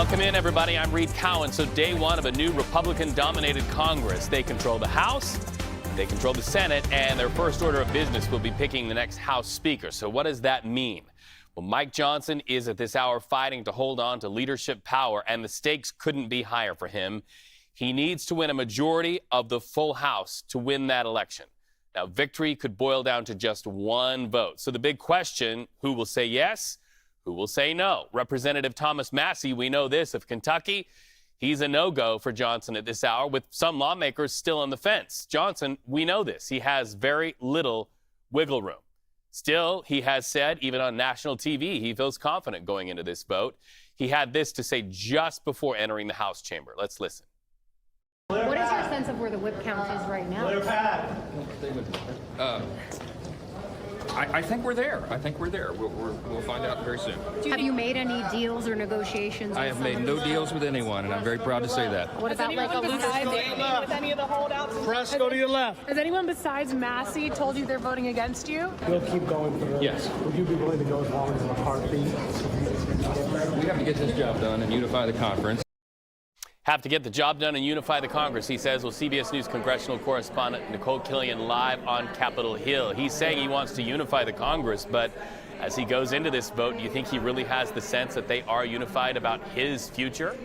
Welcome in, everybody. I'm Reed Cowan. So day one of a new Republican-dominated Congress. They control the House, they control the Senate, and their first order of business will be picking the next House Speaker. So what does that mean? Well, Mike Johnson is at this hour fighting to hold on to leadership power, and the stakes couldn't be higher for him. He needs to win a majority of the full House to win that election. Now, victory could boil down to just one vote. So the big question, who will say yes? Who will say no? Representative Thomas Massie, we know this, of Kentucky. He's a no-go for Johnson at this hour, with some lawmakers still on the fence. Johnson, we know this. He has very little wiggle room. Still, he has said, even on national TV, he feels confident going into this vote. He had this to say just before entering the House chamber. Let's listen. What is your sense of where the whip count is right now? I think we're there. We'll find out very soon. Have you made any deals or negotiations? I have made no deals with anyone, and I'm very proud to say that. What about like a loose with any of the holdouts? Press, go to your left. Has anyone besides Massie told you they're voting against you? You'll keep going for it. Yes. Would you be willing to go as long as McCarthy? We have to get this job done and unify the conference. Have to get the job done and unify the Congress, he says. Well, CBS News congressional correspondent Nicole Killian live on Capitol Hill. He's saying he wants to unify the Congress, but as he goes into this vote, do you think he really has the sense that they are unified about his future?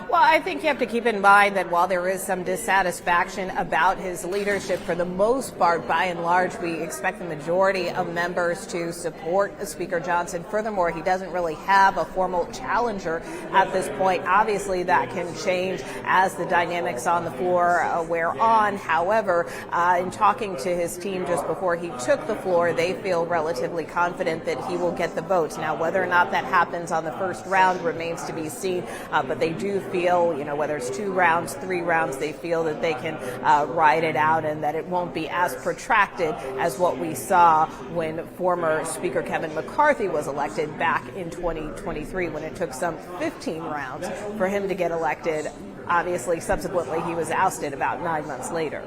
Well, I think you have to keep in mind that while there is some dissatisfaction about his leadership, for the most part, by and large, we expect the majority of members to support Speaker Johnson. Furthermore, he doesn't really have a formal challenger at this point. Obviously, that can change as the dynamics on the floor wear on. However, in talking to his team just before he took the floor, they feel relatively confident that he will get the votes. Now, whether or not that happens on the first round remains to be seen, but they do feel, whether it's 2 rounds, 3 rounds, they feel that they can ride it out and that it won't be as protracted as what we saw when former Speaker Kevin McCarthy was elected back in 2023, when it took some 15 rounds for him to get elected. Obviously, subsequently, he was ousted about 9 months later.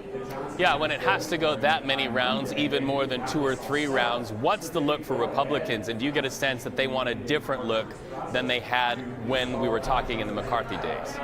Yeah, when it has to go that many rounds, even more than 2 or 3 rounds, what's the look for Republicans? And do you get a sense that they want a different look than they had when we were talking in the McCarthy days?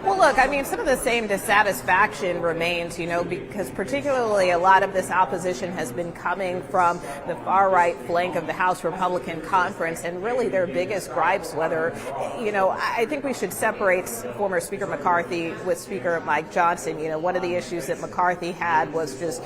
Well, look, I mean, some of the same dissatisfaction remains, because particularly a lot of this opposition has been coming from the far-right flank of the House Republican Conference, and really their biggest gripes, I think we should separate former Speaker McCarthy with Speaker Mike Johnson. One of the issues that McCarthy had was just,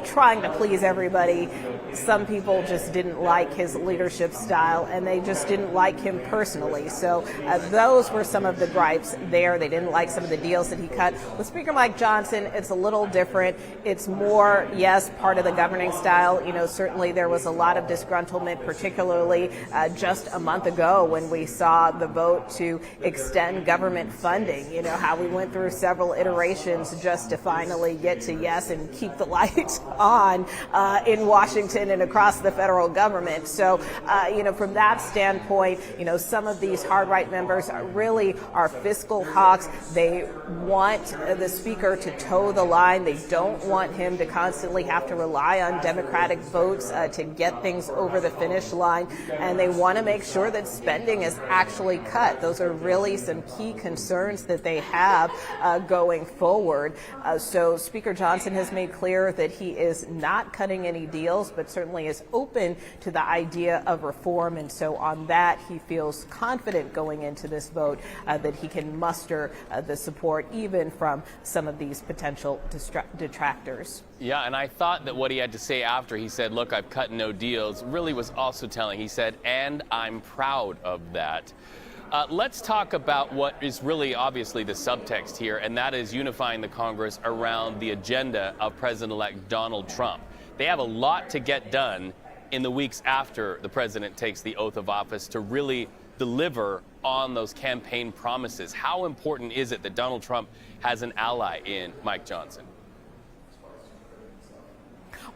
trying to please everybody. Some people just didn't like his leadership style, and they just didn't like him personally. So those were some of the gripes there. They didn't like some of the deals that he cut. With Speaker Mike Johnson, it's a little different. It's more, yes, part of the governing style. Certainly there was a lot of disgruntlement, particularly just a month ago when we saw the vote to extend government funding. How we went through several iterations just to finally get to yes and keep the lights on in Washington and across the federal government. So, from that standpoint, some of these hard right members really are fiscal hawks. They want the speaker to toe the line. They don't want him to constantly have to rely on Democratic votes to get things over the finish line. And they want to make sure that spending is actually cut. Those are really some key concerns that they have going forward. So Speaker Johnson has made clear that he is not cutting any deals, but certainly is open to the idea of reform. And so on that, he feels confident going into this vote that he can muster the support even from some of these potential detractors. Yeah, and I thought that what he had to say after he said, look, I've cut no deals, really was also telling. He said, and I'm proud of that. Let's talk about what is really obviously the subtext here, and that is unifying the Congress around the agenda of President-elect Donald Trump. They have a lot to get done in the weeks after the president takes the oath of office to really deliver on those campaign promises. How important is it that Donald Trump has an ally in Mike Johnson?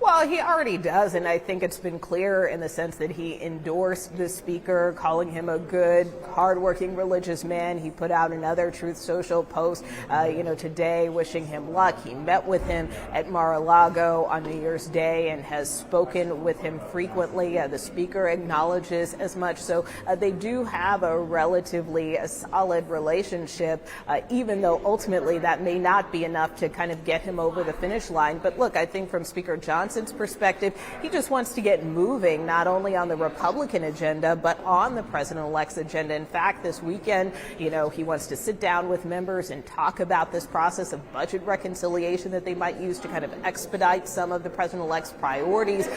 Well, he already does, and I think it's been clear in the sense that he endorsed the speaker, calling him a good, hardworking religious man. He put out another Truth Social post, today wishing him luck. He met with him at Mar-a-Lago on New Year's Day and has spoken with him frequently. The speaker acknowledges as much. So they do have a relatively solid relationship, even though ultimately that may not be enough to kind of get him over the finish line. But look, I think from Speaker Johnson's perspective, he just wants to get moving, not only on the Republican agenda, but on the president-elect's agenda. In fact, this weekend, he wants to sit down with members and talk about this process of budget reconciliation that they might use to kind of expedite some of the president-elect's priorities.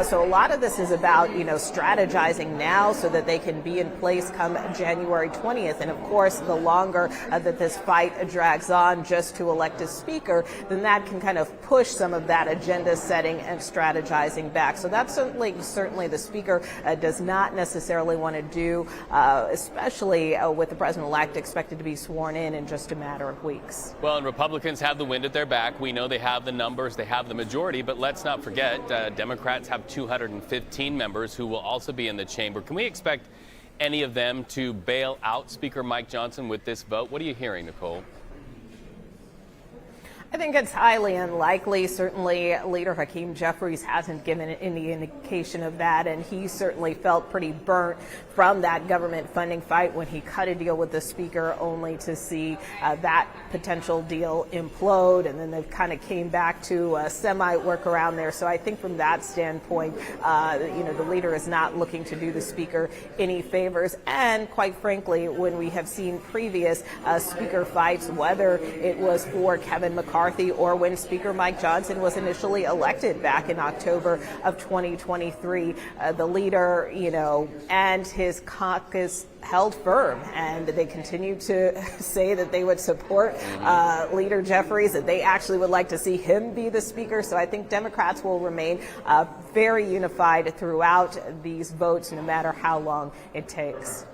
So a lot of this is about, strategizing now so that they can be in place come January 20th. And of course, the longer that this fight drags on just to elect a speaker, then that can kind of push some of that agenda setting and strategizing back. So that's certainly the speaker does not necessarily want to do, especially with the president-elect expected to be sworn in just a matter of weeks. Well, and Republicans have the wind at their back. We know they have the numbers, they have the majority, but let's not forget Democrats have 215 members who will also be in the chamber. Can we expect any of them to bail out Speaker Mike Johnson with this vote? What are you hearing, Nicole? I think it's highly unlikely. Certainly, Leader Hakeem Jeffries hasn't given any indication of that, and he certainly felt pretty burnt from that government funding fight when he cut a deal with the speaker, only to see that potential deal implode, and then they kind of came back to a semi-workaround there. So I think from that standpoint, the leader is not looking to do the speaker any favors. And quite frankly, when we have seen previous speaker fights, whether it was for Kevin McCarthy or when Speaker Mike Johnson was initially elected back in October of 2023, the leader, and his caucus held firm, and they continued to say that they would support Leader Jeffries, that they actually would like to see him be the speaker. So I think Democrats will remain very unified throughout these votes, no matter how long it takes.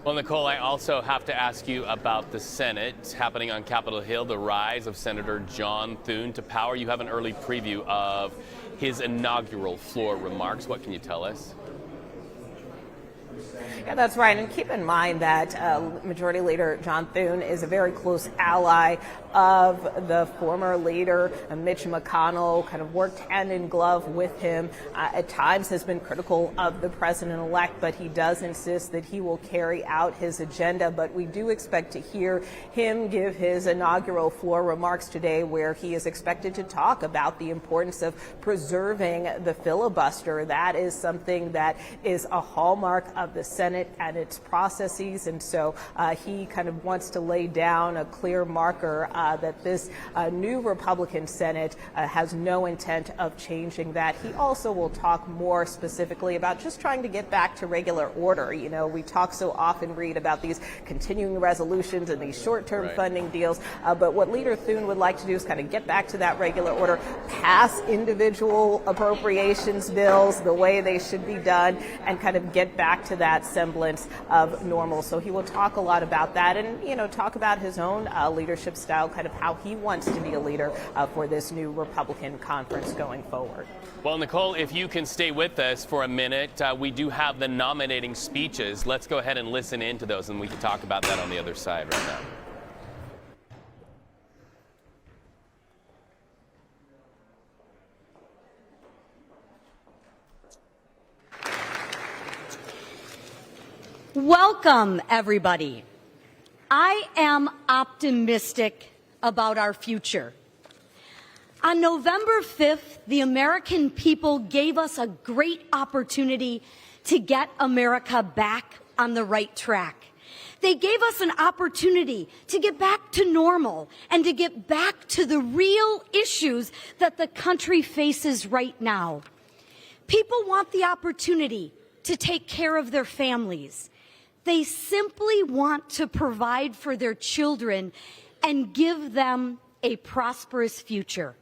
Well, Nicole, I also have to ask you about the Senate happening on Capitol Hill, the rise of Senator John Thune to power. You have an early preview of his inaugural floor remarks. What can you tell us? Yeah, that's right. And keep in mind that Majority Leader John Thune is a very close ally of the former leader, Mitch McConnell, kind of worked hand in glove with him. At times has been critical of the president-elect, but he does insist that he will carry out his agenda. But we do expect to hear him give his inaugural floor remarks today, where he is expected to talk about the importance of preserving the filibuster. That is something that is a hallmark of the Senate and its processes, and so he kind of wants to lay down a clear marker that this new Republican Senate has no intent of changing that. He also will talk more specifically about just trying to get back to regular order. We talk so often, Reed, about these continuing resolutions and these short-term funding deals, but what Leader Thune would like to do is kind of get back to that regular order, pass individual appropriations bills the way they should be done, and kind of get back to that semblance of normal. So he will talk a lot about that, and talk about his own leadership style, kind of how he wants to be a leader for this new Republican conference going forward. Well, Nicole, if you can stay with us for a minute, we do have the nominating speeches. Let's go ahead and listen into those, and we can talk about that on the other side right now. Welcome, everybody. I am optimistic about our future. On November 5th, the American people gave us a great opportunity to get America back on the right track. They gave us an opportunity to get back to normal and to get back to the real issues that the country faces right now. People want the opportunity to take care of their families. They simply want to provide for their children and give them a prosperous future.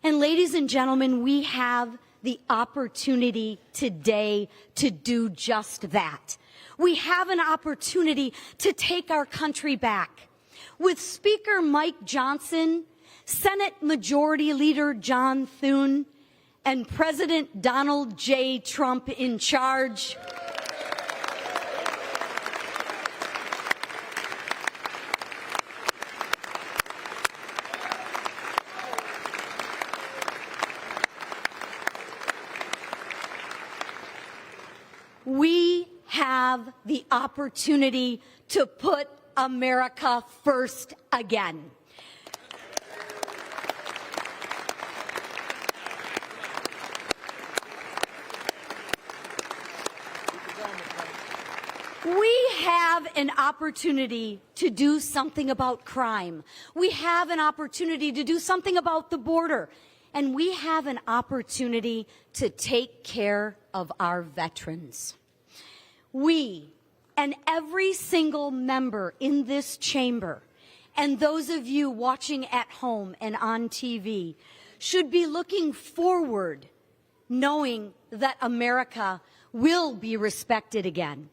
And ladies and gentlemen, we have the opportunity today to do just that. We have an opportunity to take our country back. With Speaker Mike Johnson, Senate Majority Leader John Thune, and President Donald J. Trump in charge. We have the opportunity to put America first again. We have an opportunity to do something about crime. We have an opportunity to do something about the border. And we have an opportunity to take care of our veterans. We and every single member in this chamber and those of you watching at home and on TV should be looking forward, knowing that America will be respected again.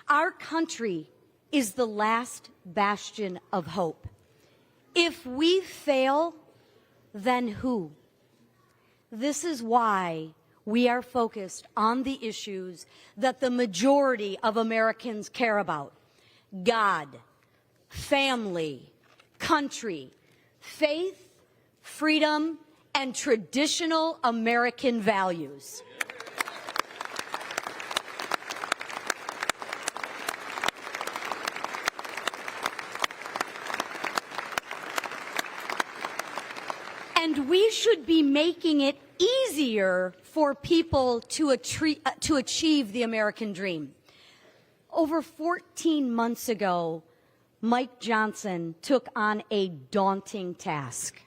Our country is the last bastion of hope. If we fail, then who? This is why we are focused on the issues that the majority of Americans care about: God, family, country, faith, freedom, and traditional American values. And we should be making it easier for people to achieve the American dream. Over 14 months ago, Mike Johnson took on a daunting task.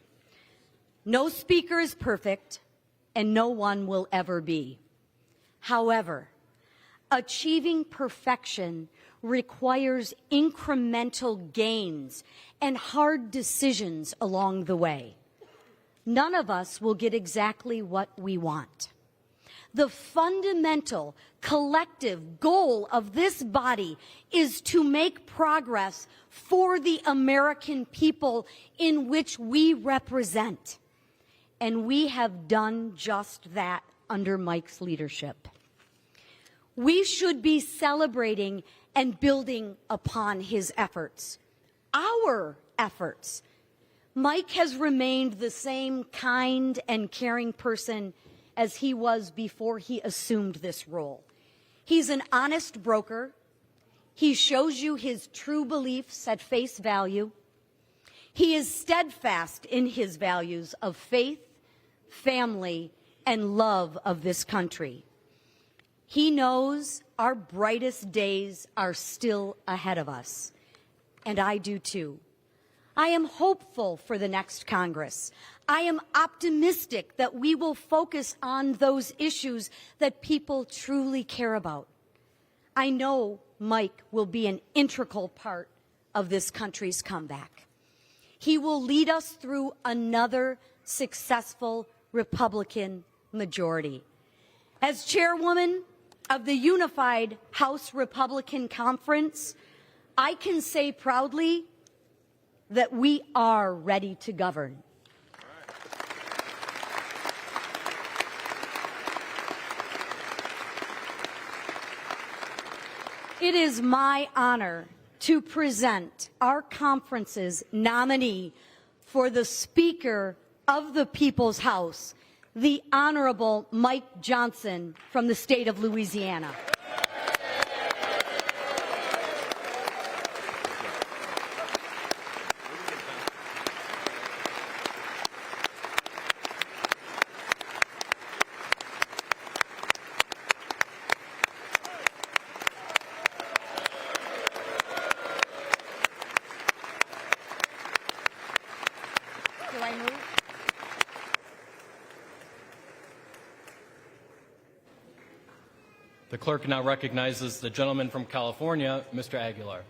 No speaker is perfect, and no one will ever be. However, achieving perfection requires incremental gains and hard decisions along the way. None of us will get exactly what we want. The fundamental collective goal of this body is to make progress for the American people in which we represent. And we have done just that under Mike's leadership. We should be celebrating and building upon his efforts, our efforts. Mike has remained the same kind and caring person as he was before he assumed this role. He's an honest broker. He shows you his true beliefs at face value. He is steadfast in his values of faith, family, and love of this country. He knows our brightest days are still ahead of us, and I do too. I am hopeful for the next Congress. I am optimistic that we will focus on those issues that people truly care about. I know Mike will be an integral part of this country's comeback. He will lead us through another successful Republican majority. As chairwoman of the Unified House Republican Conference, I can say proudly that we are ready to govern. It is my honor to present our conference's nominee for the Speaker of the People's House, the Honorable Mike Johnson from the state of Louisiana. Do I move? The clerk now recognizes the gentleman from California, Mr. Aguilar.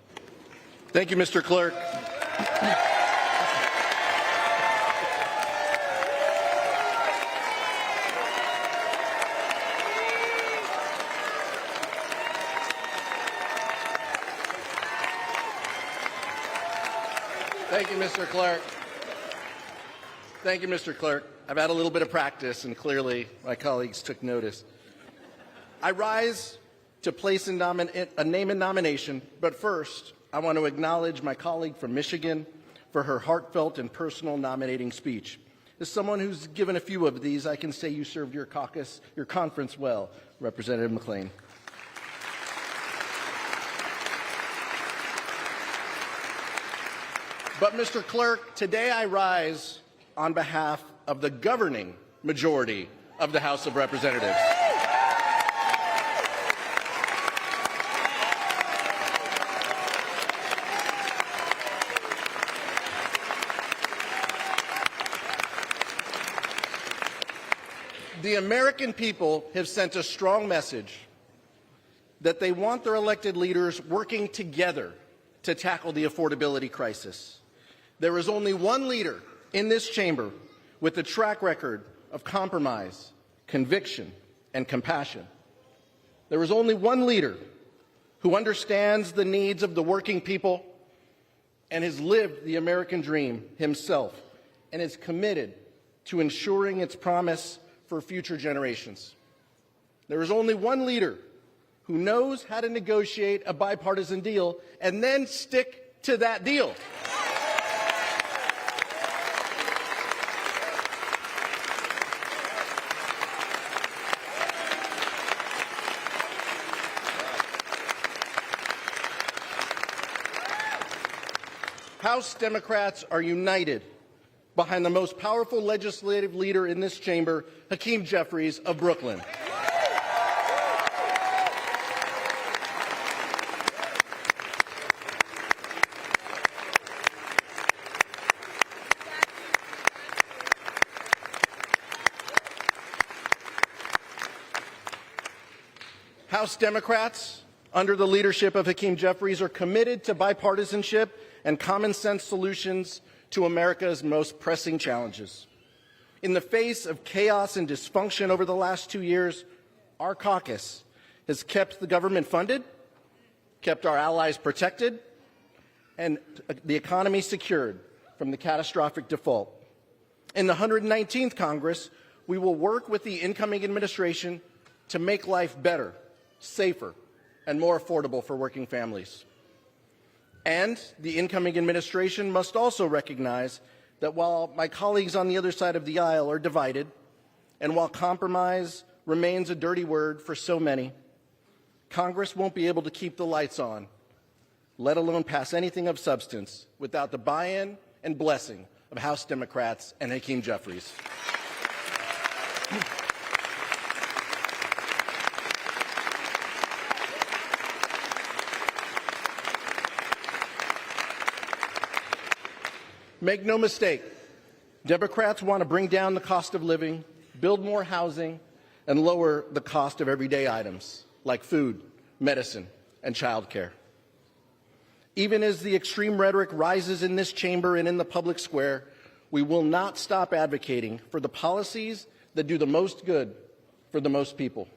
Thank you, Mr. Clerk. Thank you, Mr. Clerk. Thank you, Mr. Clerk. I've had a little bit of practice, and clearly my colleagues took notice. I rise to place a name in nomination, but first, I want to acknowledge my colleague from Michigan for her heartfelt and personal nominating speech. As someone who's given a few of these, I can say you served your conference well, Representative McLean. But, Mr. Clerk, today I rise on behalf of the governing majority of the House of Representatives. The American people have sent a strong message that they want their elected leaders working together to tackle the affordability crisis. There is only one leader in this chamber with a track record of compromise, conviction, and compassion. There is only one leader who understands the needs of the working people and has lived the American dream himself and is committed to ensuring its promise for future generations. There is only one leader who knows how to negotiate a bipartisan deal and then stick to that deal. House Democrats are united behind the most powerful legislative leader in this chamber, Hakeem Jeffries of Brooklyn. House Democrats, under the leadership of Hakeem Jeffries, are committed to bipartisanship and common sense solutions to America's most pressing challenges. In the face of chaos and dysfunction over the last 2 years, our caucus has kept the government funded, kept our allies protected, and the economy secured from the catastrophic default. In the 119th Congress, we will work with the incoming administration to make life better, safer, and more affordable for working families. And the incoming administration must also recognize that while my colleagues on the other side of the aisle are divided, and while compromise remains a dirty word for so many, Congress won't be able to keep the lights on, let alone pass anything of substance, without the buy-in and blessing of House Democrats and Hakeem Jeffries. Make no mistake, Democrats want to bring down the cost of living, build more housing, and lower the cost of everyday items like food, medicine, and childcare. Even as the extreme rhetoric rises in this chamber and in the public square, we will not stop advocating for the policies that do the most good for the most people.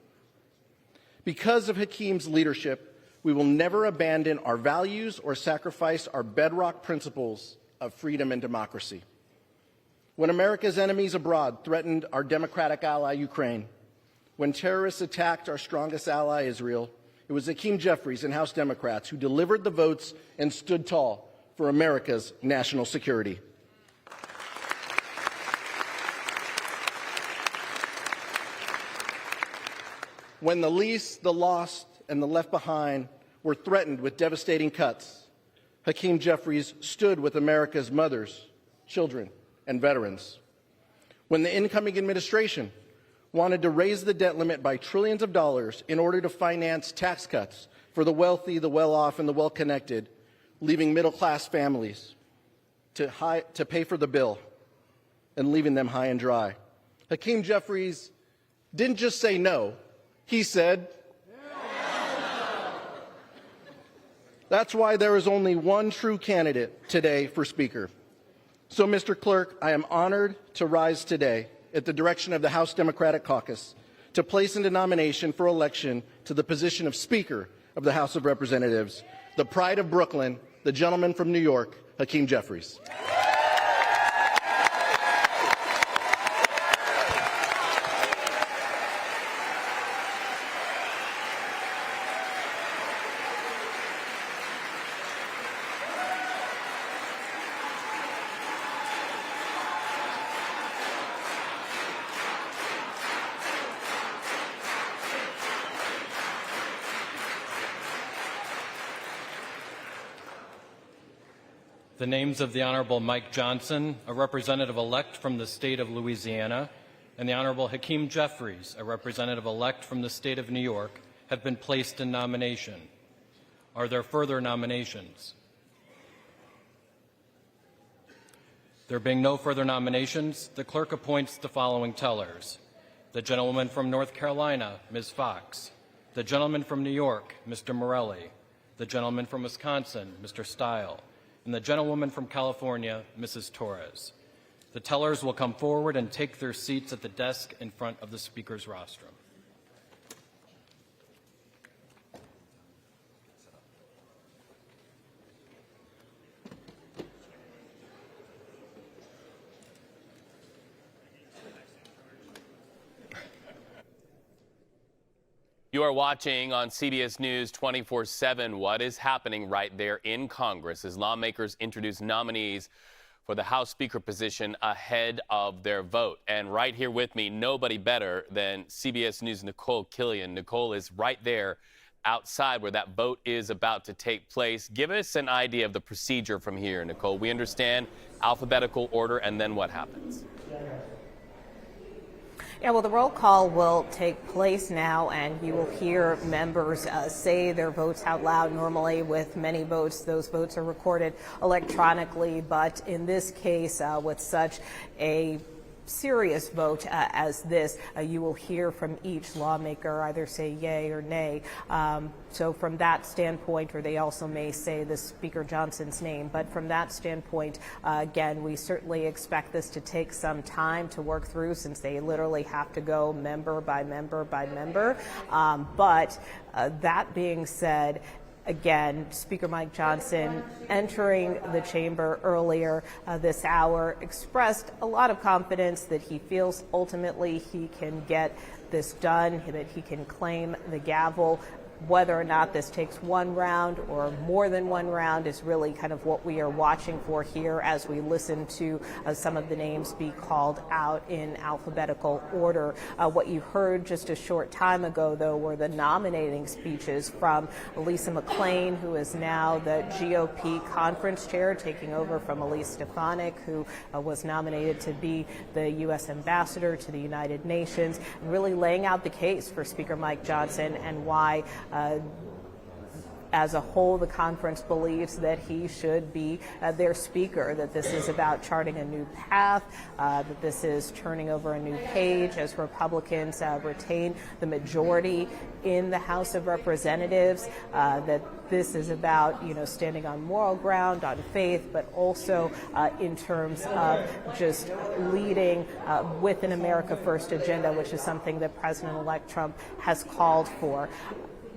Because of Hakeem's leadership, we will never abandon our values or sacrifice our bedrock principles of freedom and democracy. When America's enemies abroad threatened our democratic ally, Ukraine, when terrorists attacked our strongest ally, Israel, it was Hakeem Jeffries and House Democrats who delivered the votes and stood tall for America's national security. When the least, the lost, and the left behind were threatened with devastating cuts, Hakeem Jeffries stood with America's mothers, children, and veterans. When the incoming administration wanted to raise the debt limit by trillions of dollars in order to finance tax cuts for the wealthy, the well-off, and the well-connected, leaving middle-class families to pay for the bill and leaving them high and dry, Hakeem Jeffries didn't just say no, he said, that's why there is only one true candidate today for Speaker. So, Mr. Clerk, I am honored to rise today at the direction of the House Democratic Caucus to place into nomination for election to the position of Speaker of the House of Representatives, the pride of Brooklyn, the gentleman from New York, Hakeem Jeffries. the names of the Honorable Mike Johnson, a representative-elect from the state of Louisiana, and the Honorable Hakeem Jeffries, a representative-elect from the state of New York, have been placed in nomination. Are there further nominations? There being no further nominations, the clerk appoints the following tellers. The gentleman from North Carolina, Ms. Fox. The gentleman from New York, Mr. Morelli. The gentleman from Wisconsin, Mr. Stile. And the gentlewoman from California, Mrs. Torres. The tellers will come forward and take their seats at the desk in front of the speaker's rostrum. You are watching on CBS News 24/7 what is happening right there in Congress as lawmakers introduce nominees for the House Speaker position ahead of their vote. And right here with me, nobody better than CBS News' Nicole Killian. Nicole is right there outside where that vote is about to take place. Give us an idea of the procedure from here, Nicole. We understand alphabetical order, and then what happens? Yeah, well, the roll call will take place now, and you will hear members say their votes out loud. Normally, with many votes, those votes are recorded electronically, but in this case, with such a serious vote as this, you will hear from each lawmaker either say yay or nay. So from that standpoint, or they also may say the Speaker Johnson's name, but from that standpoint, again, we certainly expect this to take some time to work through since they literally have to go member by member by member. But that being said, again, Speaker Mike Johnson, entering the chamber earlier this hour, expressed a lot of confidence that he feels ultimately he can get this done, that he can claim the gavel. Whether or not this takes one round or more than one round is really kind of what we are watching for here as we listen to some of the names be called out in alphabetical order. What you heard just a short time ago, though, were the nominating speeches from Lisa McClain, who is now the GOP conference chair, taking over from Elise Stefanik, who was nominated to be the U.S. ambassador to the United Nations, really laying out the case for Speaker Mike Johnson and why as a whole, the conference believes that he should be their speaker, that this is about charting a new path, that this is turning over a new page as Republicans retain the majority in the House of Representatives, that this is about, standing on moral ground, on faith, but also in terms of just leading with an America First agenda, which is something that President-elect Trump has called for.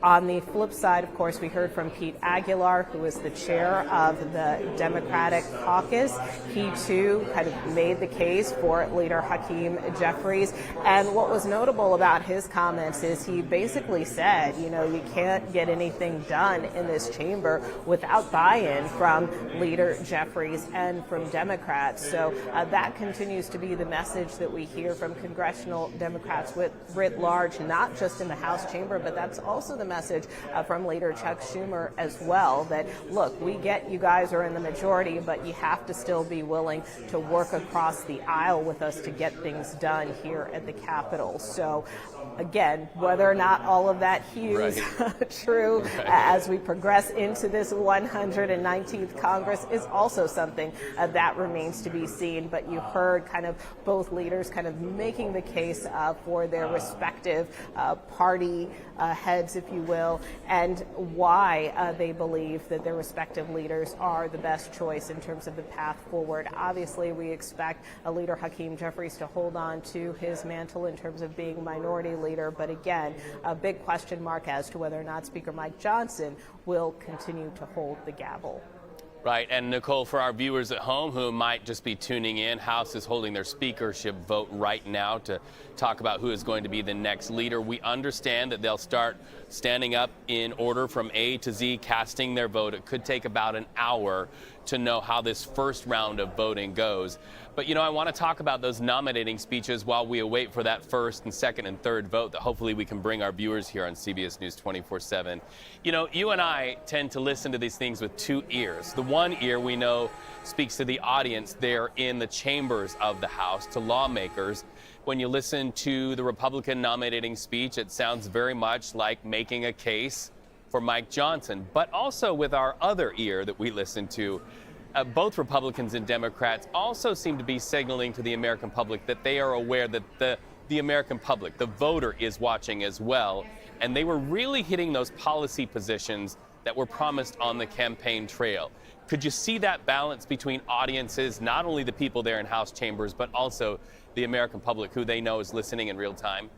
On the flip side, of course, we heard from Pete Aguilar, who is the chair of the Democratic caucus. He, too, kind of made the case for leader Hakeem Jeffries. And what was notable about his comments is he basically said, you can't get anything done in this chamber without buy-in from leader Jeffries and from Democrats. So that continues to be the message that we hear from congressional Democrats writ large, not just in the House chamber, but that's also the message from leader Chuck Schumer as well, that look, we get you guys are in the majority, but you have to still be willing to work across the aisle with us to get things done here at the Capitol. So again, whether or not all of that hews true as we progress into this 119th Congress is also something that remains to be seen. But you heard kind of both leaders kind of making the case for their respective party heads, if you will, and why they believe that their respective leaders are the best choice in terms of the path forward. Obviously, we expect leader Hakeem Jeffries to hold on to his mantle in terms of being minority leader, but again, a big question mark as to whether or not Speaker Mike Johnson will continue to hold the gavel. Right, and Nicole, for our viewers at home who might just be tuning in, House is holding their speakership vote right now to talk about who is going to be the next leader. We understand that they'll start standing up in order from A to Z, casting their vote. It could take about an hour to know how this first round of voting goes. But, I want to talk about those nominating speeches while we await for that first and second and third vote that hopefully we can bring our viewers here on CBS News 24/7. You and I tend to listen to these things with two ears. The one ear we know speaks to the audience there in the chambers of the House, to lawmakers. When you listen to the Republican nominating speech, it sounds very much like making a case for Mike Johnson. But also with our other ear that we listen to, both Republicans and Democrats also seem to be signaling to the American public that they are aware that the American public, the voter, is watching as well. And they were really hitting those policy positions that were promised on the campaign trail. Could you see that balance between audiences, not only the people there in House chambers, but also the American public who they know is listening in real time?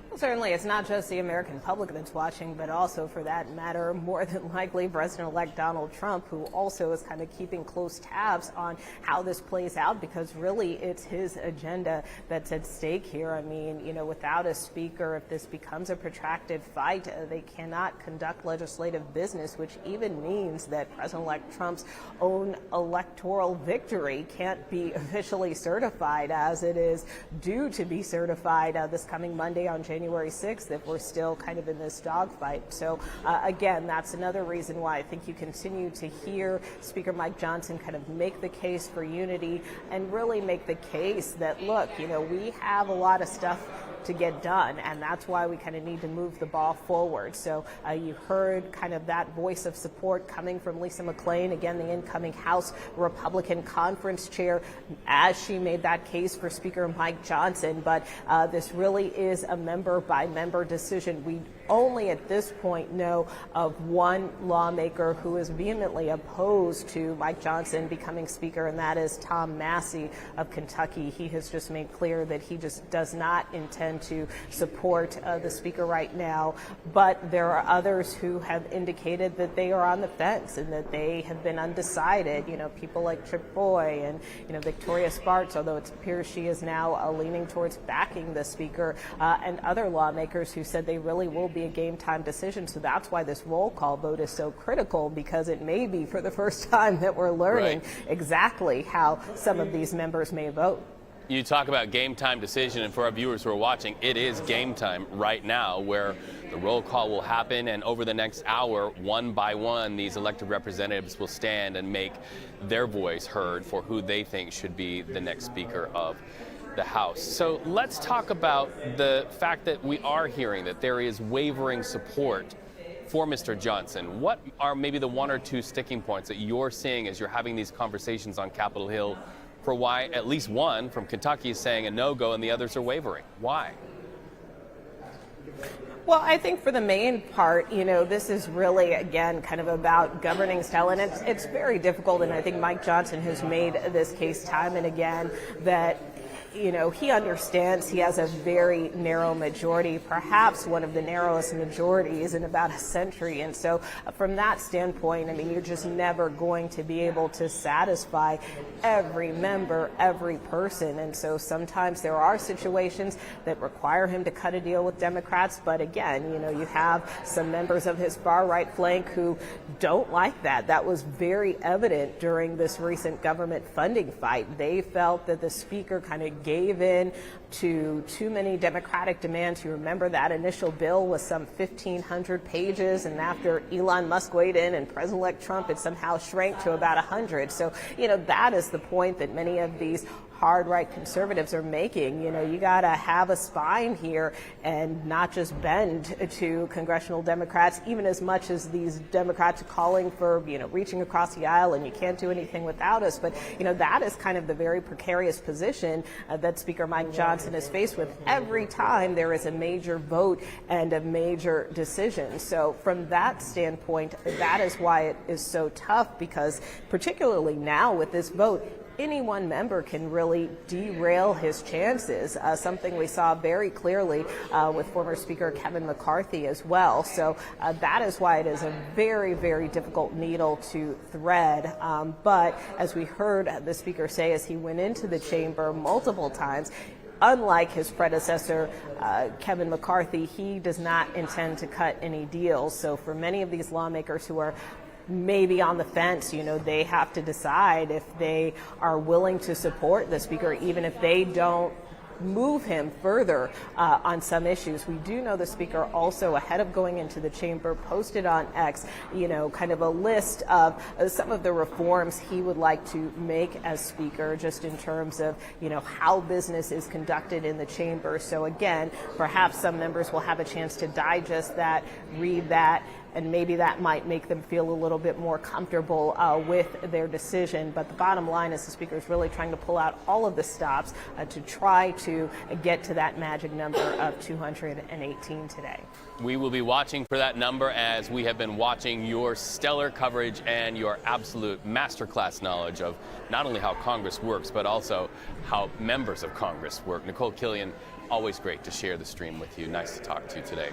Well, certainly, it's not just the American public that's watching, but also, for that matter, more than likely President-elect Donald Trump, who also is kind of keeping close tabs on how this plays out, because really it's his agenda that's at stake here. I mean, without a speaker, if this becomes a protracted fight, they cannot conduct legislative business, which even means that President-elect Trump's own electoral victory can't be officially certified, as it is due to be certified this coming Monday on January 6th, if we're still kind of in this dogfight. So again, that's another reason why I think you continue to hear Speaker Mike Johnson kind of make the case for unity and really make the case that, look, we have a lot of stuff to get done, and that's why we kind of need to move the ball forward. So you heard kind of that voice of support coming from Lisa McClain, again, the incoming House Republican Conference Chair, as she made that case for Speaker Mike Johnson. But this really is a member-by-member decision. We only at this point know of one lawmaker who is vehemently opposed to Mike Johnson becoming Speaker, and that is Tom Massey of Kentucky. He has just made clear that he just does not intend to support the Speaker right now. But there are others who have indicated that they are on the fence and that they have been undecided. People like Trip Boy and Victoria Spartz, although it appears she is now leaning towards backing the Speaker, and other lawmakers who said they really will be a game time decision. So that's why this roll call vote is so critical, because it may be for the first time that we're learning exactly how some of these members may vote. You talk about game time decision, and for our viewers who are watching, it is game time right now, where the roll call will happen, and over the next hour, one by one, these elected representatives will stand and make their voice heard for who they think should be the next Speaker of the House. So let's talk about the fact that we are hearing that there is wavering support for Mr. Johnson. What are maybe the one or two sticking points that you're seeing as you're having these conversations on Capitol Hill for why at least one from Kentucky is saying a no-go and the others are wavering? Why? Well, I think for the main part, this is really, again, kind of about governing style. And it's very difficult. And I think Mike Johnson has made this case time and again that he understands he has a very narrow majority, perhaps one of the narrowest majorities in about a century. And so from that standpoint, you're just never going to be able to satisfy every member, every person. And so sometimes there are situations that require him to cut a deal with Democrats. But again, you have some members of his far right flank who don't like that. That was very evident during this recent government funding fight. They felt that the Speaker kind of gave in to too many Democratic demands. You remember that initial bill was some 1,500 pages, and after Elon Musk weighed in and President-elect Trump, it somehow shrank to about 100. So, that is the point that many of these hard right conservatives are making. You got to have a spine here and not just bend to congressional Democrats, even as much as these Democrats are calling for, reaching across the aisle and you can't do anything without us. But, that is kind of the very precarious position that Speaker Mike Johnson is faced with every time there is a major vote and a major decision. So from that standpoint, that is why it is so tough, because particularly now with this vote, any one member can really derail his chances, something we saw very clearly with former Speaker Kevin McCarthy as well. So that is why it is a very, very difficult needle to thread. But as we heard the Speaker say as he went into the chamber multiple times, unlike his predecessor, Kevin McCarthy, he does not intend to cut any deals. So for many of these lawmakers who are maybe on the fence, they have to decide if they are willing to support the speaker, even if they don't move him further on some issues. We do know the speaker also, ahead of going into the chamber, posted on X, kind of a list of some of the reforms he would like to make as speaker, just in terms of, how business is conducted in the chamber. So again, perhaps some members will have a chance to digest that, read that, and maybe that might make them feel a little bit more comfortable with their decision. But the bottom line is the speaker is really trying to pull out all of the stops to try to get to that magic number of 218 today. We will be watching for that number, as we have been watching your stellar coverage and your absolute masterclass knowledge of not only how Congress works, but also how members of Congress work. Nicole Killian, always great to share the stream with you. Nice to talk to you today.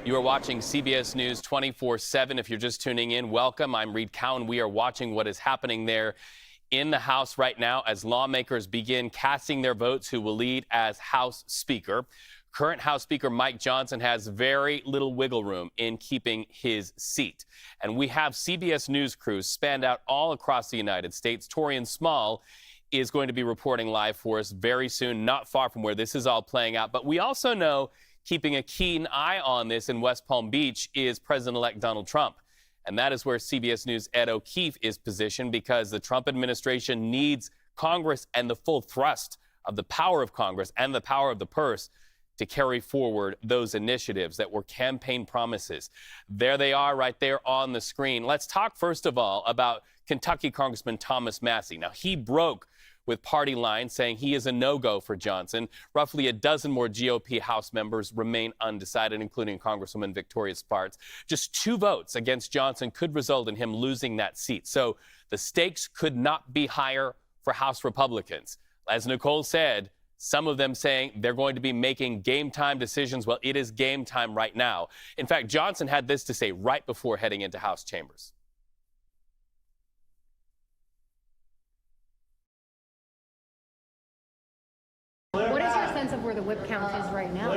You are watching CBS News 24/7. If you're just tuning in, welcome. I'm Reed Cowan. We are watching what is happening there in the House right now as lawmakers begin casting their votes who will lead as House Speaker. Current House Speaker Mike Johnson has very little wiggle room in keeping his seat. And we have CBS News crews spanned out all across the United States. Torian Small is going to be reporting live for us very soon, not far from where this is all playing out. But we also know, keeping a keen eye on this in West Palm Beach, is President-elect Donald Trump. And that is where CBS News' Ed O'Keefe is positioned, because the Trump administration needs Congress and the full thrust of the power of Congress and the power of the purse to carry forward those initiatives that were campaign promises. There they are right there on the screen. Let's talk first of all about Kentucky Congressman Thomas Massie. Now, he broke with party lines, saying he is a no-go for Johnson. Roughly a dozen more GOP House members remain undecided, including Congresswoman Victoria Spartz. Just 2 votes against Johnson could result in him losing that seat. So the stakes could not be higher for House Republicans. As Nicole said, some of them saying they're going to be making game time decisions. Well, it is game time right now. In fact, Johnson had this to say right before heading into House chambers. What is your sense of where the whip count is right now?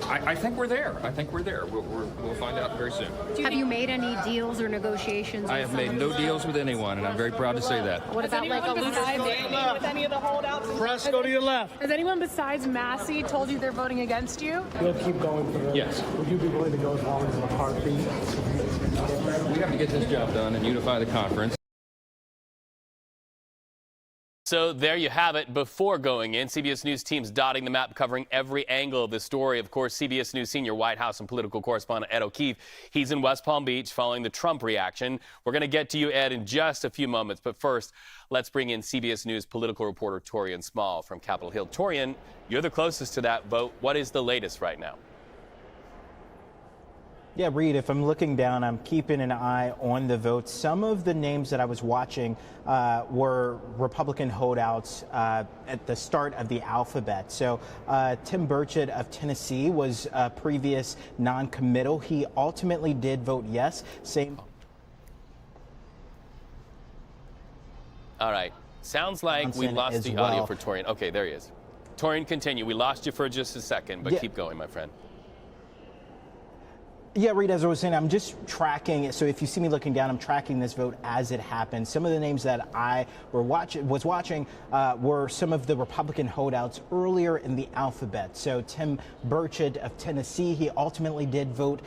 I think we're there. I think we're there. We'll find out very soon. Have you made any deals or negotiations? I have made no deals with anyone, and I'm very proud to say that. What about like a loose deal with any of the holdouts? Press, go to your left. Has anyone besides Massie told you they're voting against you? You'll keep going for the. Yes. Would you be willing to go as long as McCarthy? We have to get this job done and unify the conference. So there you have it. Before going in, CBS News teams dotting the map, covering every angle of the story. Of course, CBS News senior White House and political correspondent Ed O'Keefe. He's in West Palm Beach following the Trump reaction. We're going to get to you, Ed, in just a few moments. But first, let's bring in CBS News political reporter Torian Small from Capitol Hill. Torian, you're the closest to that vote. What is the latest right now? Yeah, Reed, if I'm looking down, I'm keeping an eye on the votes. Some of the names that I was watching were Republican holdouts at the start of the alphabet. So Tim Burchett of Tennessee was a previous non-committal. He ultimately did vote yes. Same. All right. Sounds like we lost the audio for Torian. Okay, there he is. Torian, continue. We lost you for just a second, but keep going, my friend. Yeah, Reed, as I was saying, I'm just tracking. So if you see me looking down, I'm tracking this vote as it happens. Some of the names that I was watching were some of the Republican holdouts earlier in the alphabet. So Tim Burchett of Tennessee, he ultimately did vote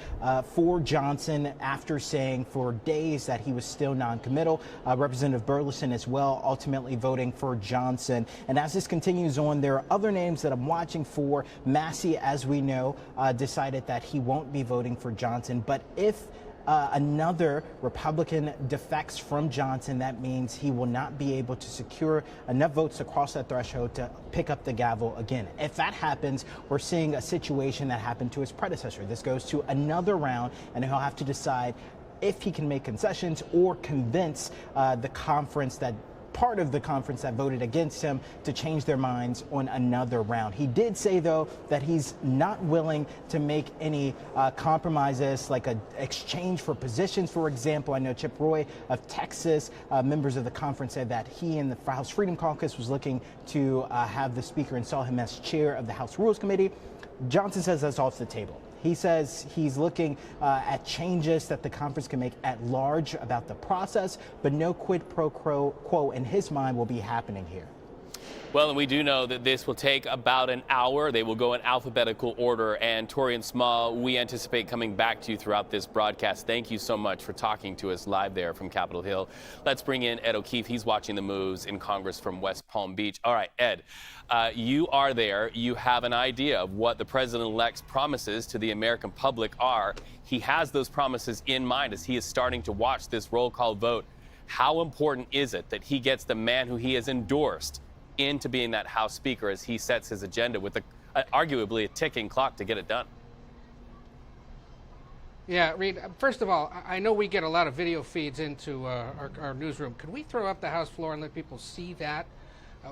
for Johnson after saying for days that he was still non-committal. Representative Burleson as well, ultimately voting for Johnson. And as this continues on, there are other names that I'm watching for. Massie, as we know, decided that he won't be voting for Johnson. But if another Republican defects from Johnson, that means he will not be able to secure enough votes to cross that threshold to pick up the gavel again. If that happens, we're seeing a situation that happened to his predecessor. This goes to another round, and he'll have to decide if he can make concessions or convince the conference that part of the conference that voted against him to change their minds on another round. He did say, though, that he's not willing to make any compromises, like an exchange for positions, for example. I know Chip Roy of Texas, members of the conference, said that he and the House Freedom Caucus was looking to have the Speaker install him as chair of the House Rules Committee. Johnson says that's off the table. He says he's looking at changes that the conference can make at large about the process, but no quid pro quo in his mind will be happening here. Well, and we do know that this will take about an hour. They will go in alphabetical order. And Torian Small, we anticipate coming back to you throughout this broadcast. Thank you so much for talking to us live there from Capitol Hill. Let's bring in Ed O'Keefe. He's watching the moves in Congress from West Palm Beach. All right, Ed, you are there. You have an idea of what the president-elect's promises to the American public are. He has those promises in mind as he is starting to watch this roll call vote. How important is it that he gets the man who he has endorsed into being that House Speaker as he sets his agenda with arguably a ticking clock to get it done? Yeah, Reed, first of all, I know we get a lot of video feeds into our newsroom. Could we throw up the House floor and let people see that?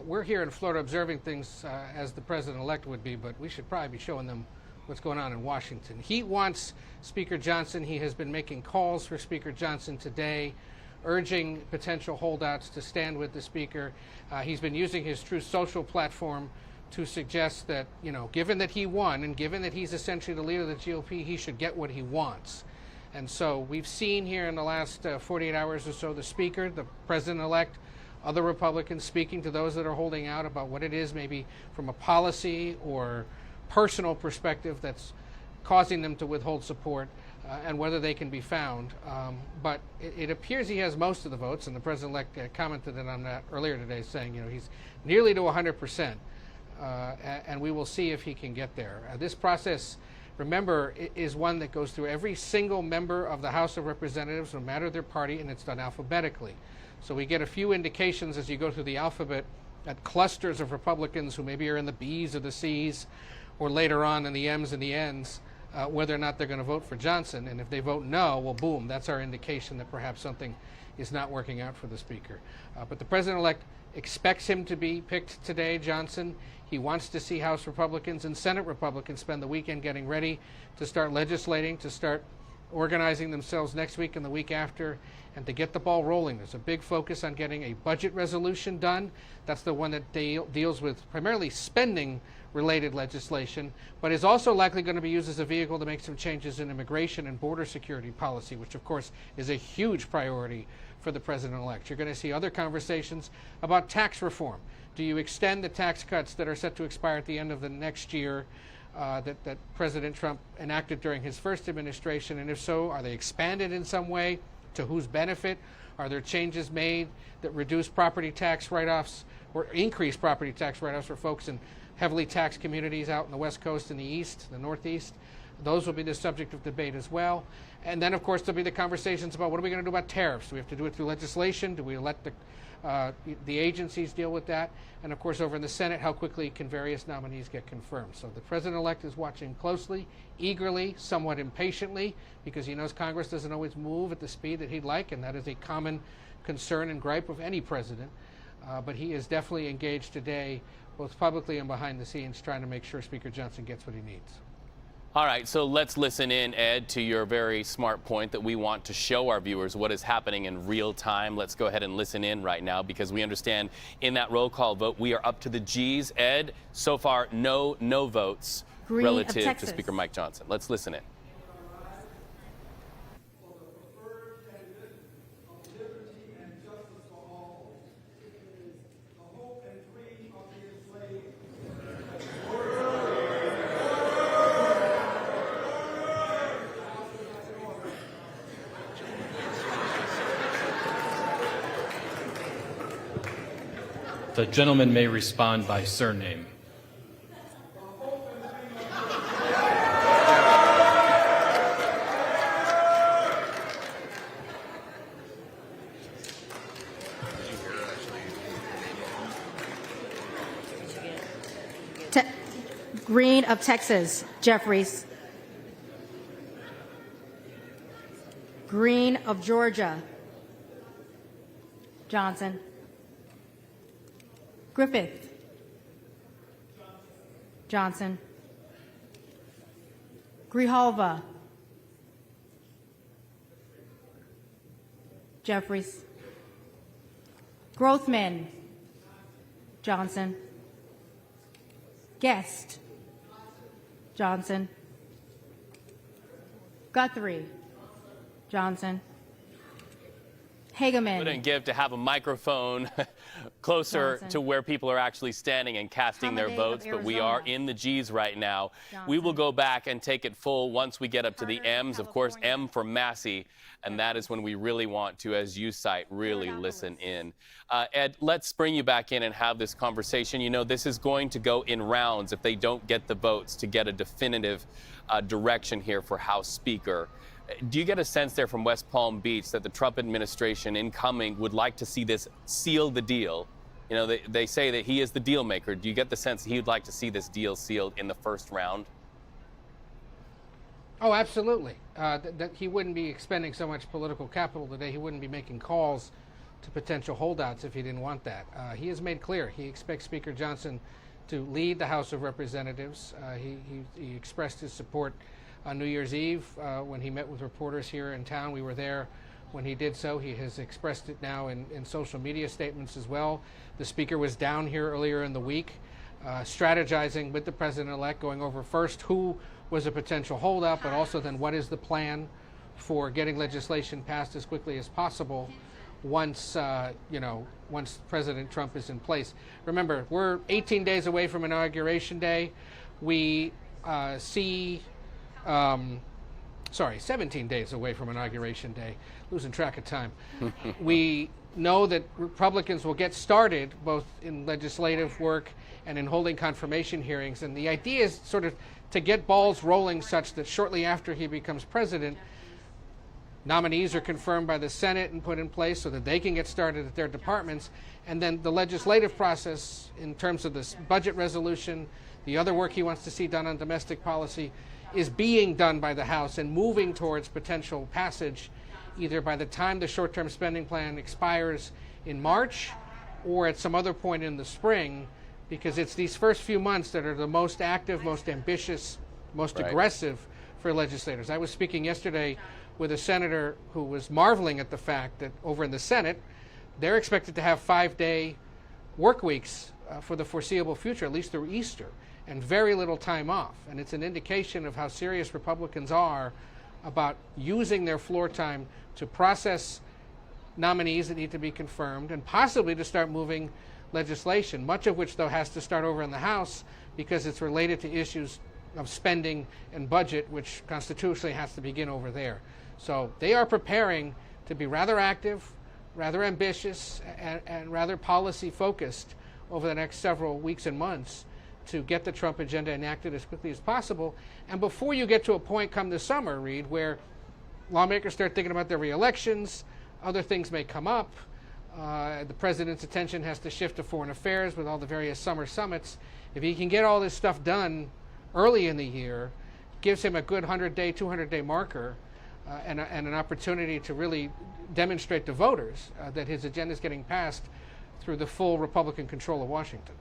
We're here in Florida observing things as the president-elect would be, but we should probably be showing them what's going on in Washington. He wants Speaker Johnson. He has been making calls for Speaker Johnson today, urging potential holdouts to stand with the Speaker. He's been using his True Social platform to suggest that, you know, given that he won and given that he's essentially the leader of the GOP, he should get what he wants. And so we've seen here in the last 48 hours or so the Speaker, the President-elect, other Republicans speaking to those that are holding out about what it is maybe from a policy or personal perspective that's causing them to withhold support. And whether they can be found. But it appears he has most of the votes, and the president-elect commented on that earlier today, saying, you know, he's nearly to 100%, and we will see if he can get there. This process, remember, is one that goes through every single member of the House of Representatives, no matter their party, and it's done alphabetically. So we get a few indications as you go through the alphabet at clusters of Republicans who maybe are in the B's or the C's, or later on in the M's and the N's, whether or not they're going to vote for Johnson. And if they vote no, well, boom, that's our indication that perhaps something is not working out for the Speaker. But the President-elect expects him to be picked today, Johnson. He wants to see House Republicans and Senate Republicans spend the weekend getting ready to start legislating, to start organizing themselves next week and the week after, and to get the ball rolling. There's a big focus on getting a budget resolution done. That's the one that deals with primarily spending-related legislation, but is also likely going to be used as a vehicle to make some changes in immigration and border security policy, which, of course, is a huge priority for the president-elect. You're going to see other conversations about tax reform. Do you extend the tax cuts that are set to expire at the end of the next year that President Trump enacted during his first administration? And if so, are they expanded in some way? To whose benefit? Are there changes made that reduce property tax write-offs or increase property tax write-offs for folks in heavily taxed communities out in the West Coast and the East, the Northeast? Those will be the subject of debate as well. And then, of course, there'll be the conversations about what are we going to do about tariffs? Do we have to do it through legislation? Do we let the agencies deal with that? And, of course, over in the Senate, how quickly can various nominees get confirmed? So the president-elect is watching closely, eagerly, somewhat impatiently, because he knows Congress doesn't always move at the speed that he'd like, and that is a common concern and gripe of any president. But he is definitely engaged today, both publicly and behind the scenes, trying to make sure Speaker Johnson gets what he needs. All right, so let's listen in, Ed, to your very smart point that we want to show our viewers what is happening in real time. Let's go ahead and listen in right now, because we understand in that roll call vote, we are up to the G's. Ed, so far, no votes relative to Speaker Mike Johnson. Let's listen in. The gentleman may respond by surname. Green of Texas, Jeffries. Green of Georgia, Johnson. Griffith. Johnson. Grijalva. Jeffries. Grothman. Johnson. Guest. Johnson. Guthrie. Johnson. Hageman. Wouldn't give to have a microphone closer Johnson. to where people are actually standing and casting their Hamadeh of votes, but we are Arizona. in the G's right now. Johnson. We will go back and take it full once we get up to the Carter, M's, of course, California. M for Massey, and that is when we really want to, as you cite, really listen in. Ed, let's bring you back in and have this conversation. You know, this is going to go in rounds if they don't get the votes to get a definitive direction here for House Speaker. Do you get a sense there from West Palm Beach that the Trump administration incoming would like to see this seal the deal? You know, they say that he is the deal maker. Do you get the sense that he would like to see this deal sealed in the first round? Oh, absolutely. That he wouldn't be expending so much political capital today. He wouldn't be making calls to potential holdouts if he didn't want that. He has made clear he expects Speaker Johnson to lead the House of Representatives. He expressed his support on New Year's Eve when he met with reporters here in town. We were there when he did so. He has expressed it now in social media statements as well. The Speaker was down here earlier in the week strategizing with the President-elect, going over first who was a potential holdout, but also then what is the plan for getting legislation passed as quickly as possible once, once President Trump is in place. Remember, we're 18 days away from Inauguration Day. We 17 days away from Inauguration Day, losing track of time. We know that Republicans will get started both in legislative work and in holding confirmation hearings. And the idea is sort of to get balls rolling such that shortly after he becomes president, nominees are confirmed by the Senate and put in place so that they can get started at their departments. And then the legislative process in terms of this budget resolution, the other work he wants to see done on domestic policy, is being done by the House and moving towards potential passage either by the time the short-term spending plan expires in March or at some other point in the spring, because it's these first few months that are the most active, most ambitious, most aggressive for legislators. I was speaking yesterday with a senator who was marveling at the fact that over in the Senate, they're expected to have 5-day work weeks for the foreseeable future, at least through Easter, and very little time off. And it's an indication of how serious Republicans are about using their floor time to process nominees that need to be confirmed and possibly to start moving legislation, much of which, though, has to start over in the House because it's related to issues of spending and budget, which constitutionally has to begin over there. So they are preparing to be rather active, rather ambitious, and rather policy-focused over the next several weeks and months to get the Trump agenda enacted as quickly as possible. And before you get to a point come this summer, Reed, where lawmakers start thinking about their re-elections, other things may come up, the president's attention has to shift to foreign affairs with all the various summer summits. If he can get all this stuff done early in the year, gives him a good 100-day, 200-day marker and an opportunity to really demonstrate to voters that his agenda is getting passed through the full Republican control of Washington.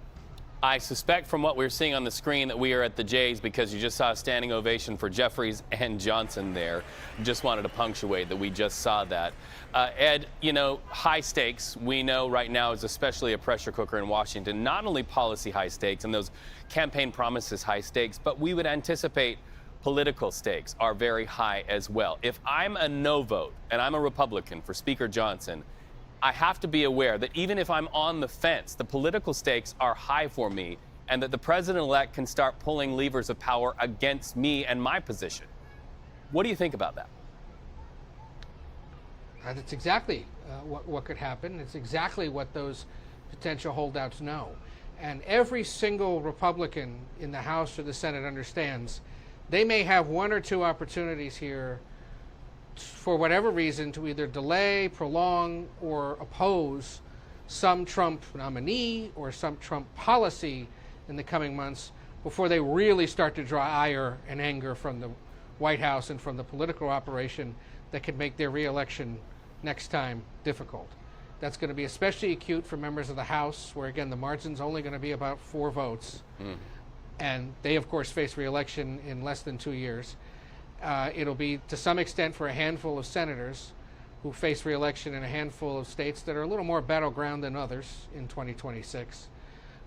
I suspect from what we're seeing on the screen that we are at the J's because you just saw a standing ovation for Jeffries and Johnson there. Just wanted to punctuate that we just saw that. Ed, you know, high stakes, we know right now is especially a pressure cooker in Washington. Not only policy high stakes and those campaign promises high stakes, but we would anticipate political stakes are very high as well. If I'm a no vote and I'm a Republican for Speaker Johnson, I have to be aware that even if I'm on the fence, the political stakes are high for me and that the president-elect can start pulling levers of power against me and my position. What do you think about that? That's exactly what could happen. It's exactly what those potential holdouts know. And every single Republican in the House or the Senate understands they may have one or two opportunities here for whatever reason to either delay, prolong, or oppose some Trump nominee or some Trump policy in the coming months before they really start to draw ire and anger from the White House and from the political operation that could make their re-election next time difficult. That's going to be especially acute for members of the House, where, again, the margin's only going to be about 4 votes. And they, of course, face re-election in less than 2 years. It'll be, to some extent, for a handful of senators who face re-election in a handful of states that are a little more battleground than others in 2026.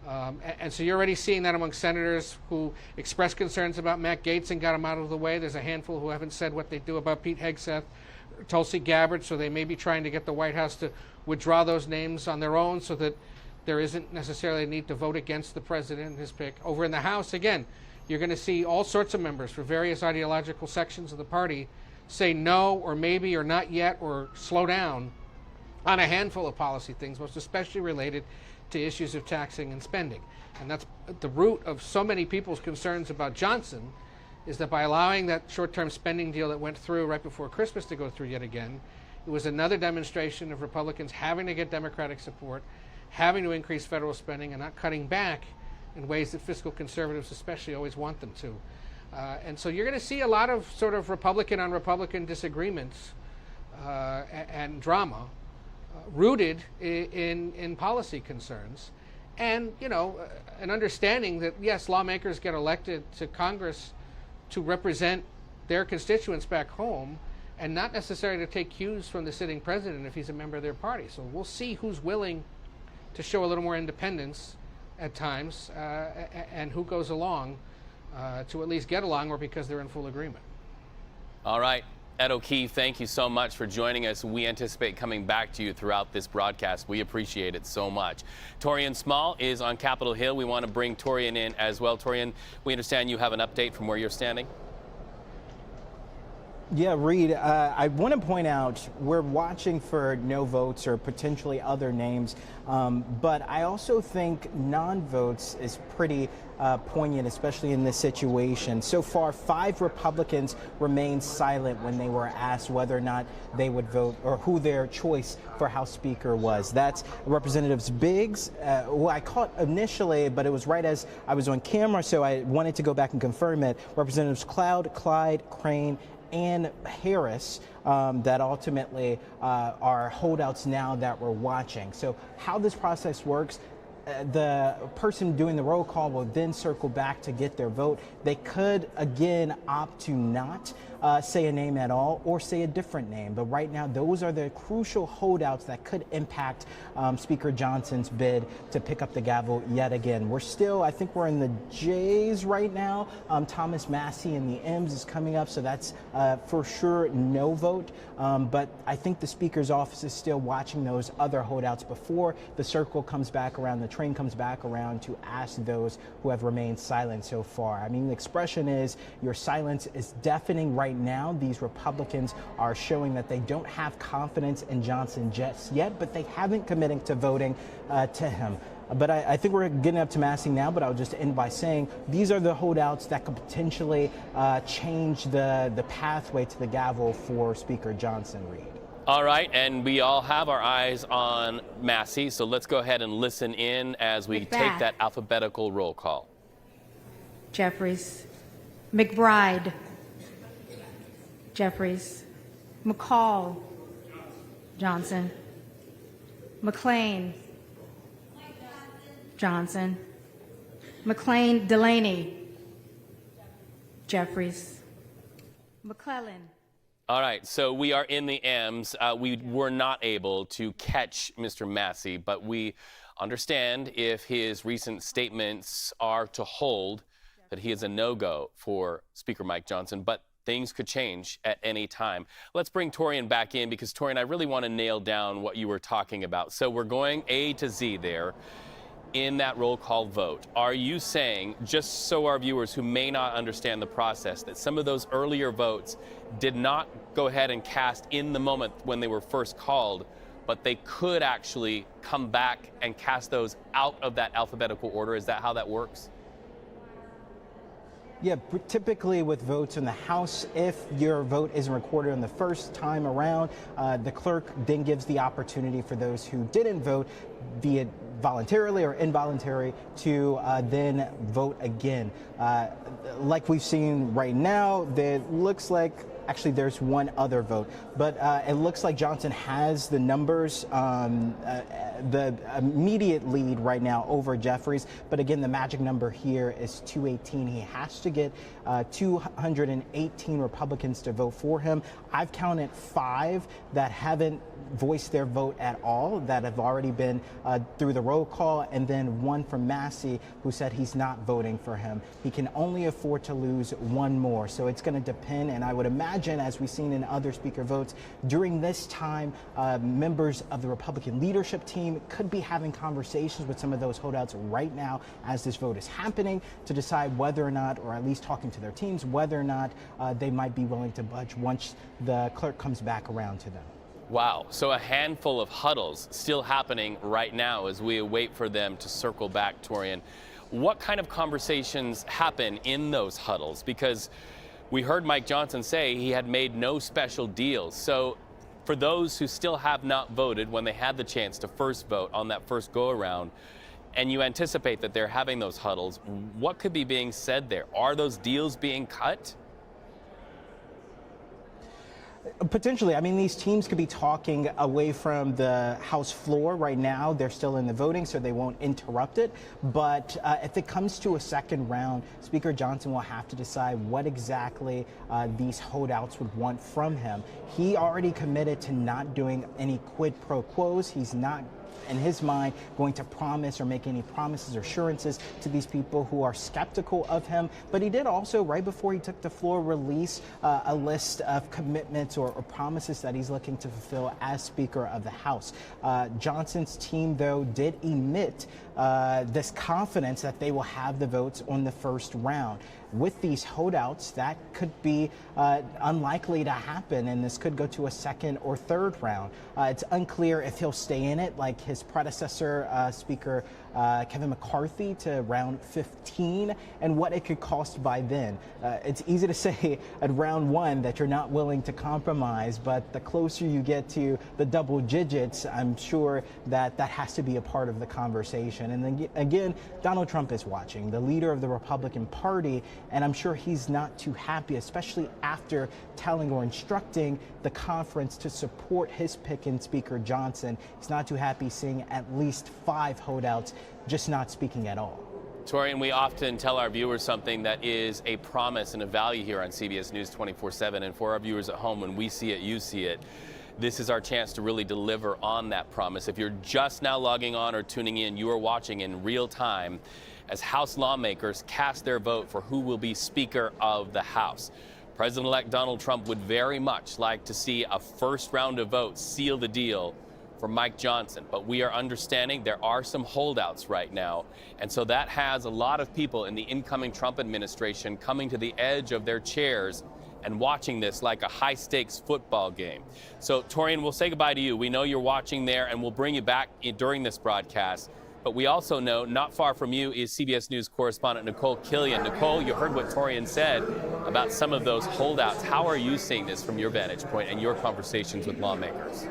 And so you're already seeing that among senators who expressed concerns about Matt Gaetz and got him out of the way. There's a handful who haven't said what they do about Pete Hegseth, Tulsi Gabbard, so they may be trying to get the White House to withdraw those names on their own so that there isn't necessarily a need to vote against the president and his pick. Over in the House, again, you're going to see all sorts of members for various ideological sections of the party say no or maybe or not yet or slow down on a handful of policy things, most especially related to issues of taxing and spending. And that's the root of so many people's concerns about Johnson, is that by allowing that short-term spending deal that went through right before Christmas to go through yet again, it was another demonstration of Republicans having to get Democratic support, having to increase federal spending, and not cutting back in ways that fiscal conservatives especially always want them to. And so you're going to see a lot of sort of Republican on Republican disagreements and drama rooted in policy concerns. And, you know, an understanding that, yes, lawmakers get elected to Congress to represent their constituents back home and not necessarily to take cues from the sitting president if he's a member of their party. So we'll see who's willing to show a little more independence at times and who goes along to at least get along, or because they're in full agreement. All right. Ed O'Keefe, thank you so much for joining us. We anticipate coming back to you throughout this broadcast. We appreciate it so much. Torian Small is on Capitol Hill. We want to bring Torian in as well. Torian, we understand you have an update from where you're standing. Yeah, Reed, I want to point out we're watching for no votes or potentially other names, but I also think non-votes is pretty poignant, especially in this situation. So far, 5 Republicans remained silent when they were asked whether or not they would vote or who their choice for House Speaker was. That's Representatives Biggs, who I caught initially, but it was right as I was on camera, so I wanted to go back and confirm it. Representatives Cloud, Clyde, Crane, and Harris that ultimately are holdouts now that we're watching. So how this process works, the person doing the roll call will then circle back to get their vote. They could, again, opt to not say a name at all or say a different name. But right now, those are the crucial holdouts that could impact Speaker Johnson's bid to pick up the gavel yet again. We're still, I think we're in the J's right now. Thomas Massey in the M's is coming up, so that's for sure no vote. But I think the Speaker's office is still watching those other holdouts before the circle comes back around, the train comes back around to ask those who have remained silent so far. I mean, the expression is your silence is deafening right now. These Republicans are showing that they don't have confidence in Johnson just yet, but they haven't committed to voting to him. But I think we're getting up to Massey now, but I'll just end by saying these are the holdouts that could potentially change the pathway to the gavel for Speaker Johnson, Reed. All right, and we all have our eyes on Massey, so let's go ahead and listen in as we take that alphabetical roll call. Jeffries. McBride. Jeffries. McCall. Johnson. McLean. Johnson. McLean Delaney. Jeffries. McClellan. All right, so we are in the M's. We were not able to catch Mr. Massey, but we understand if his recent statements are to hold that he is a no-go for Speaker Mike Johnson, but things could change at any time. Let's bring Torian back in because, Torian, I really want to nail down what you were talking about. So we're going A to Z there. In that roll call vote, are you saying, just so our viewers who may not understand the process, that some of those earlier votes did not go ahead and cast in the moment when they were first called, but they could actually come back and cast those out of that alphabetical order? Is that how that works? Yeah, typically with votes in the House, if your vote isn't recorded on the first time around, the clerk then gives the opportunity for those who didn't vote, be it voluntarily or involuntary, to then vote again. Like we've seen right now, that looks like Actually, there's one other vote, but it looks like Johnson has the numbers, the immediate lead right now over Jeffries. But again, the magic number here is 218. He has to get 218 Republicans to vote for him. I've counted 5 that haven't voiced their vote at all, that have already been through the roll call, and then 1 from Massey who said he's not voting for him. He can only afford to lose 1 more, so it's going to depend. And I would imagine, as we've seen in other speaker votes, during this time, members of the Republican leadership team could be having conversations with some of those holdouts right now as this vote is happening to decide whether or not, or at least talking to their teams, whether or not they might be willing to budge once the clerk comes back around to them. Wow. So a handful of huddles still happening right now as we wait for them to circle back, Torian. What kind of conversations happen in those huddles? Because we heard Mike Johnson say he had made no special deals. So for those who still have not voted when they had the chance to first vote on that first go-around, and you anticipate that they're having those huddles, what could be being said there? Are those deals being cut? Potentially. I mean, these teams could be talking away from the House floor right now. They're still in the voting, so they won't interrupt it. But if it comes to a second round, Speaker Johnson will have to decide what exactly these holdouts would want from him. He already committed to not doing any quid pro quos. He's not, in his mind, going to promise or make any promises or assurances to these people who are skeptical of him. But he did also, right before he took the floor, release a list of commitments or promises that he's looking to fulfill as Speaker of the House. Johnson's team, though, did emit this confidence that they will have the votes on the first round. With these holdouts, that could be unlikely to happen, and this could go to a second or third round. It's unclear if he'll stay in it like his predecessor, Speaker Kevin McCarthy, to round 15, and what it could cost by then. It's easy to say at round 1 that you're not willing to compromise, but the closer you get to the double digits, I'm sure that that has to be a part of the conversation. And then again, Donald Trump is watching, the leader of the Republican Party, and I'm sure he's not too happy, especially after telling or instructing the conference to support his pick in Speaker Johnson. He's not too happy seeing at least 5 holdouts just not speaking at all. Torian, we often tell our viewers something that is a promise and a value here on CBS News 24/7. And for our viewers at home, when we see it, you see it. This is our chance to really deliver on that promise. If you're just now logging on or tuning in, you are watching in real time as House lawmakers cast their vote for who will be Speaker of the House. President-elect Donald Trump would very much like to see a first round of votes seal the deal for Mike Johnson, but we are understanding there are some holdouts right now, and so that has a lot of people in the incoming Trump administration coming to the edge of their chairs and watching this like a high-stakes football game. So, Torian, we'll say goodbye to you. We know you're watching there, and we'll bring you back during this broadcast. But we also know not far from you is CBS News correspondent Nicole Killian. Nicole, you heard what Torian said about some of those holdouts. How are you seeing this from your vantage point and your conversations with lawmakers?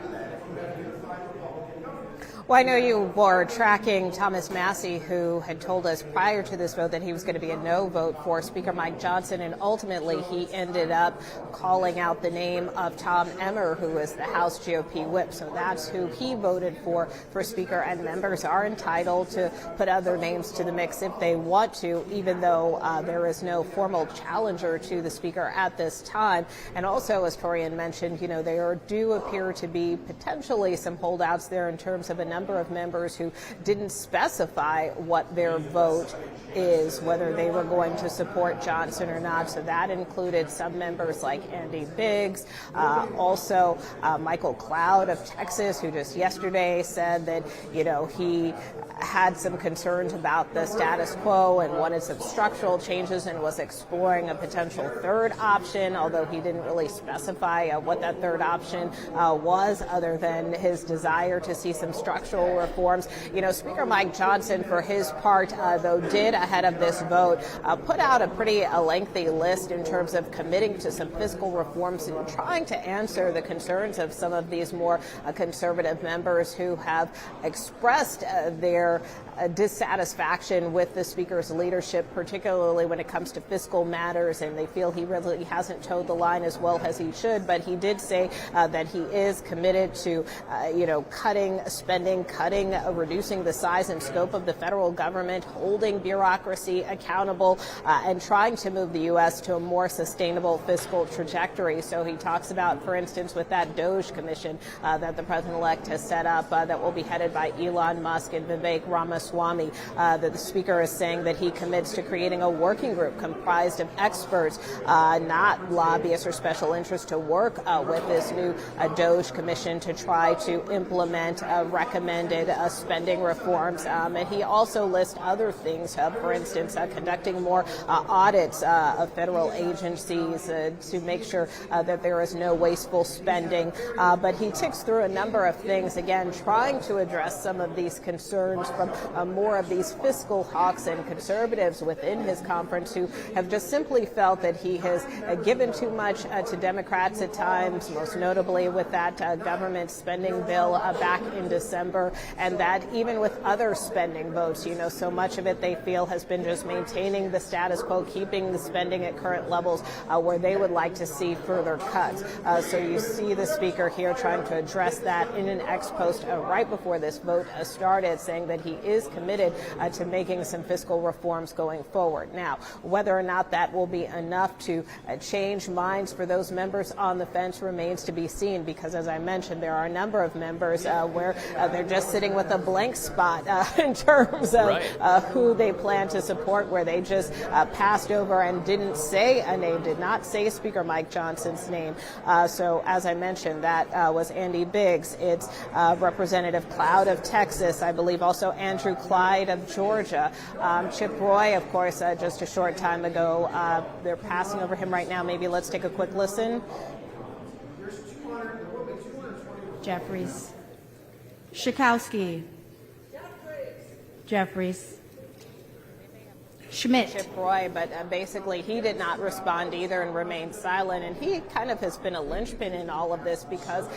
Well, I know you were tracking Thomas Massey, who had told us prior to this vote that he was going to be a no vote for Speaker Mike Johnson, and ultimately he ended up calling out the name of Tom Emmer, who is the House GOP whip. So that's who he voted for Speaker, and members are entitled to put other names to the mix if they want to, even though there is no formal challenger to the Speaker at this time. And also, as Torian mentioned, you know, there do appear to be potentially some holdouts there in terms of a number of members who didn't specify what their vote is, whether they were going to support Johnson or not. So that included some members like Andy Biggs, also Michael Cloud of Texas, who just yesterday said that, you know, he had some concerns about the status quo and wanted some structural changes and was exploring a potential third option, although he didn't really specify what that third option was, other than his desire to see some structural reforms. You know, Speaker Mike Johnson, for his part, though, did ahead of this vote put out a pretty lengthy list in terms of committing to some fiscal reforms and trying to answer the concerns of some of these more conservative members who have expressed their dissatisfaction with the Speaker's leadership, particularly when it comes to fiscal matters, and they feel he really hasn't towed the line as well as he should. But he did say that he is committed to, cutting spending, reducing the size and scope of the federal government, holding bureaucracy accountable, and trying to move the U.S. to a more sustainable fiscal trajectory. So he talks about, for instance, with that DOGE commission that the president-elect has set up that will be headed by Elon Musk and Vivek Ramaswamy, that the Speaker is saying that he commits to creating a working group comprised of experts, not lobbyists or special interests, to work with this new DOGE commission to try to implement recommended spending reforms. And he also lists other things, for instance, conducting more audits of federal agencies to make sure that there is no wasteful spending. But he ticks through a number of things, again, trying to address some of these concerns from more of these fiscal hawks and conservatives within his conference who have just simply felt that he has given too much to Democrats at times, most notably with that government spending bill back in December, and that even with other spending votes, so much of it they feel has been just maintaining the status quo, keeping the spending at current levels, where they would like to see further cuts. So you see the Speaker here trying to address that in an ex post right before this vote started, saying that he is committed to making some fiscal reforms going forward. Now, whether or not that will be enough to change minds for those members on the fence remains to be seen, because, as I mentioned, there are a number of members where they're just sitting with a blank spot in terms of who they plan to support, where they just passed over and didn't say a name, did not say Speaker Mike Johnson's name. So, as I mentioned, that was Andy Biggs. It's Representative Cloud of Texas, I believe also Andrew Clyde of Georgia. Chip Roy, of course, just a short time ago. They're passing over him right now. Maybe let's take a quick listen. Jeffries. Schakowsky. Jeffries. Schmidt. Chip Roy, but basically he did not respond either and remained silent. And he kind of has been a linchpin in all of this, because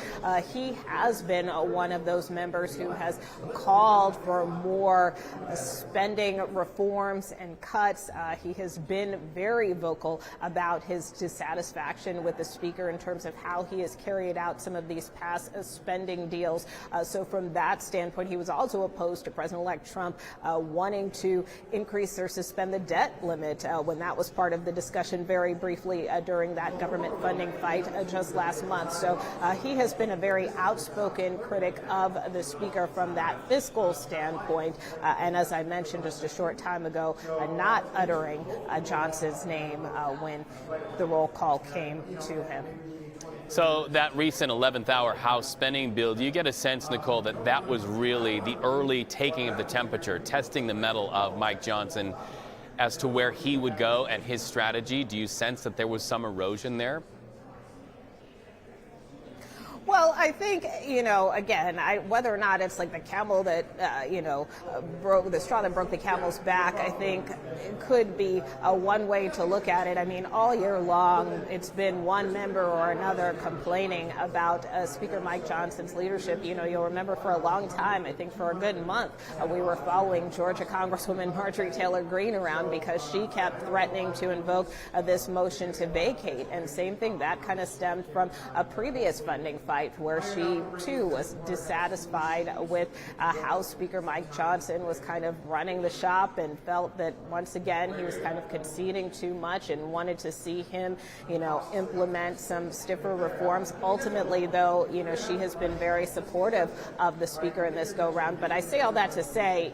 he has been one of those members who has called for more spending reforms and cuts. He has been very vocal about his dissatisfaction with the Speaker in terms of how he has carried out some of these past spending deals. So from that standpoint, he was also opposed to President-elect Trump wanting to increase or suspend the debt limit when that was part of the discussion very briefly during that government funding fight just last month. So he has been a very outspoken critic of the Speaker from that fiscal standpoint. And as I mentioned just a short time ago, not uttering Johnson's name when the roll call came to him. So that recent 11th hour House spending bill, do you get a sense, Nicole, that that was really the early taking of the temperature, testing the mettle of Mike Johnson as to where he would go and his strategy? Do you sense that there was some erosion there? Well, I think, again, whether or not it's like the camel that, broke the straw that broke the camel's back, I think it could be one way to look at it. I mean, all year long, it's been one member or another complaining about Speaker Mike Johnson's leadership. You'll remember for a long time, I think for a good month, we were following Georgia Congresswoman Marjorie Taylor Greene around because she kept threatening to invoke this motion to vacate. And same thing, that kind of stemmed from a previous funding fight where she, too, was dissatisfied with how Speaker Mike Johnson was kind of running the shop and felt that, once again, he was kind of conceding too much and wanted to see him, implement some stiffer reforms. Ultimately, though, she has been very supportive of the Speaker in this go-round. But I say all that to say,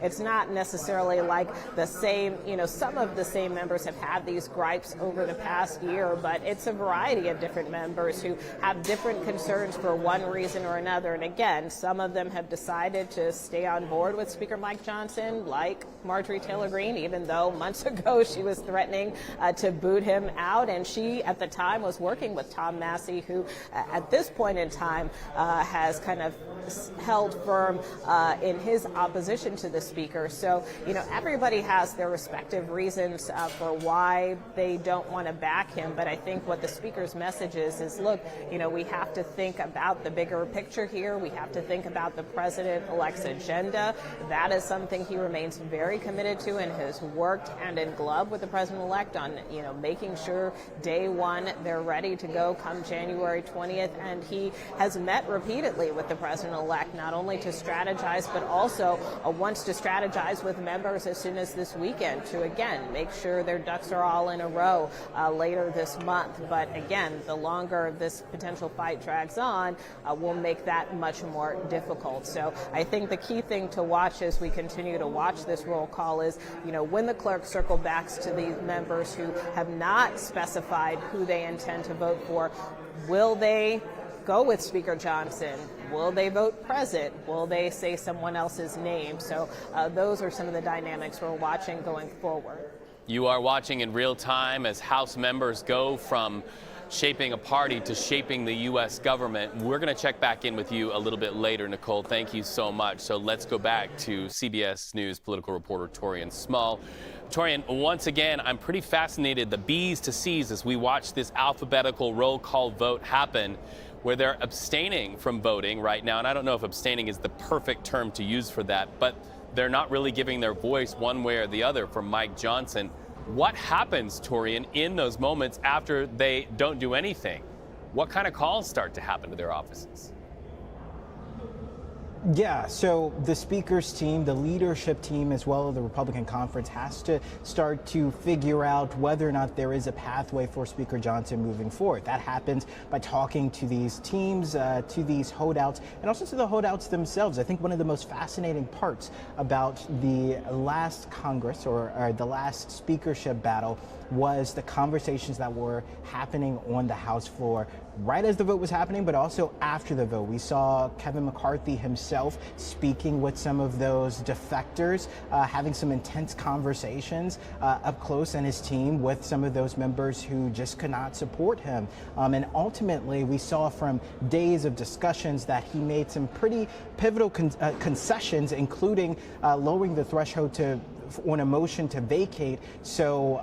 it's not necessarily like the same, some of the same members have had these gripes over the past year, but it's a variety of different members who have different concerns for one reason or another. And again, some of them have decided to stay on board with Speaker Mike Johnson, like Marjorie Taylor Greene, even though months ago she was threatening to boot him out. And she, at the time, was working with Tom Massey, who at this point in time has kind of held firm in his opposition to the Speaker. So, everybody has their respective reasons for why they don't want to back him. But I think what the Speaker's message is look, we have to think about the bigger picture here. We have to think about the president-elect's agenda. That is something he remains very committed to and has worked hand in glove with the president-elect on, making sure day one they're ready to go come January 20th. And he has met repeatedly with the president-elect, not only to strategize, but also wants to strategize with members as soon as this weekend to, again, make sure their ducks are all in a row later this month. But again, the longer this potential fight drags on, will make that much more difficult. So I think the key thing to watch as we continue to watch this roll call is, when the clerk circle backs to the members who have not specified who they intend to vote for, will they go with Speaker Johnson? Will they vote present? Will they say someone else's name? So those are some of the dynamics we're watching going forward. You are watching in real time as House members go from shaping a party to shaping the U.S. government. We're going to check back in with you a little bit later, Nicole. Thank you so much. So let's go back to CBS News political reporter Torian Small. Torian, once again, I'm pretty fascinated, the B's to C's, as we watch this alphabetical roll call vote happen, where they're abstaining from voting right now. And I don't know if abstaining is the perfect term to use for that, but they're not really giving their voice one way or the other for Mike Johnson. What happens, Torian, in those moments after they don't do anything? What kind of calls start to happen to their offices? Yeah, so the speaker's team, the leadership team, as well as the Republican conference has to start to figure out whether or not there is a pathway for Speaker Johnson moving forward. That happens by talking to these teams, to these holdouts, and also to the holdouts themselves. I think one of the most fascinating parts about the last Congress or the last speakership battle was the conversations that were happening on the House floor right as the vote was happening, but also after the vote. We saw Kevin McCarthy himself speaking with some of those defectors, having some intense conversations up close, and his team with some of those members who just could not support him. And ultimately, we saw from days of discussions that he made some pretty pivotal concessions, including lowering the threshold on a motion to vacate, so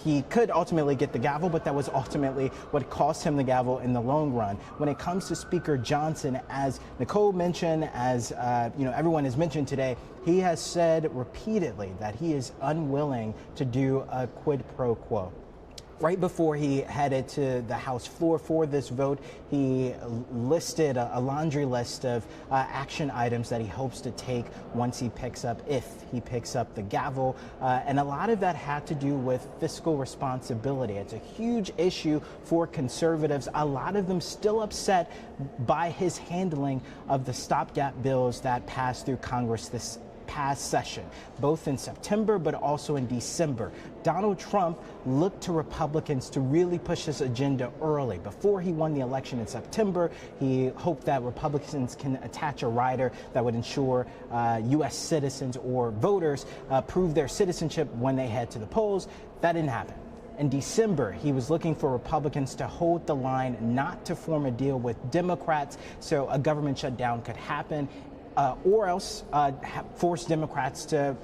he could ultimately get the gavel, but that was ultimately what cost him the gavel in the long run. When it comes to Speaker Johnson, as Nicole mentioned, as everyone has mentioned today, he has said repeatedly that he is unwilling to do a quid pro quo. Right before he headed to the House floor for this vote, he listed a laundry list of action items that he hopes to take once he picks up, if he picks up the gavel. And a lot of that had to do with fiscal responsibility. It's a huge issue for conservatives. A lot of them still upset by his handling of the stopgap bills that passed through Congress this past session, both in September but also in December. Donald Trump looked to Republicans to really push his agenda early. Before he won the election in September, he hoped that Republicans can attach a rider that would ensure U.S. citizens or voters prove their citizenship when they head to the polls. That didn't happen. In December, he was looking for Republicans to hold the line, not to form a deal with Democrats so a government shutdown could happen, or else force Democrats to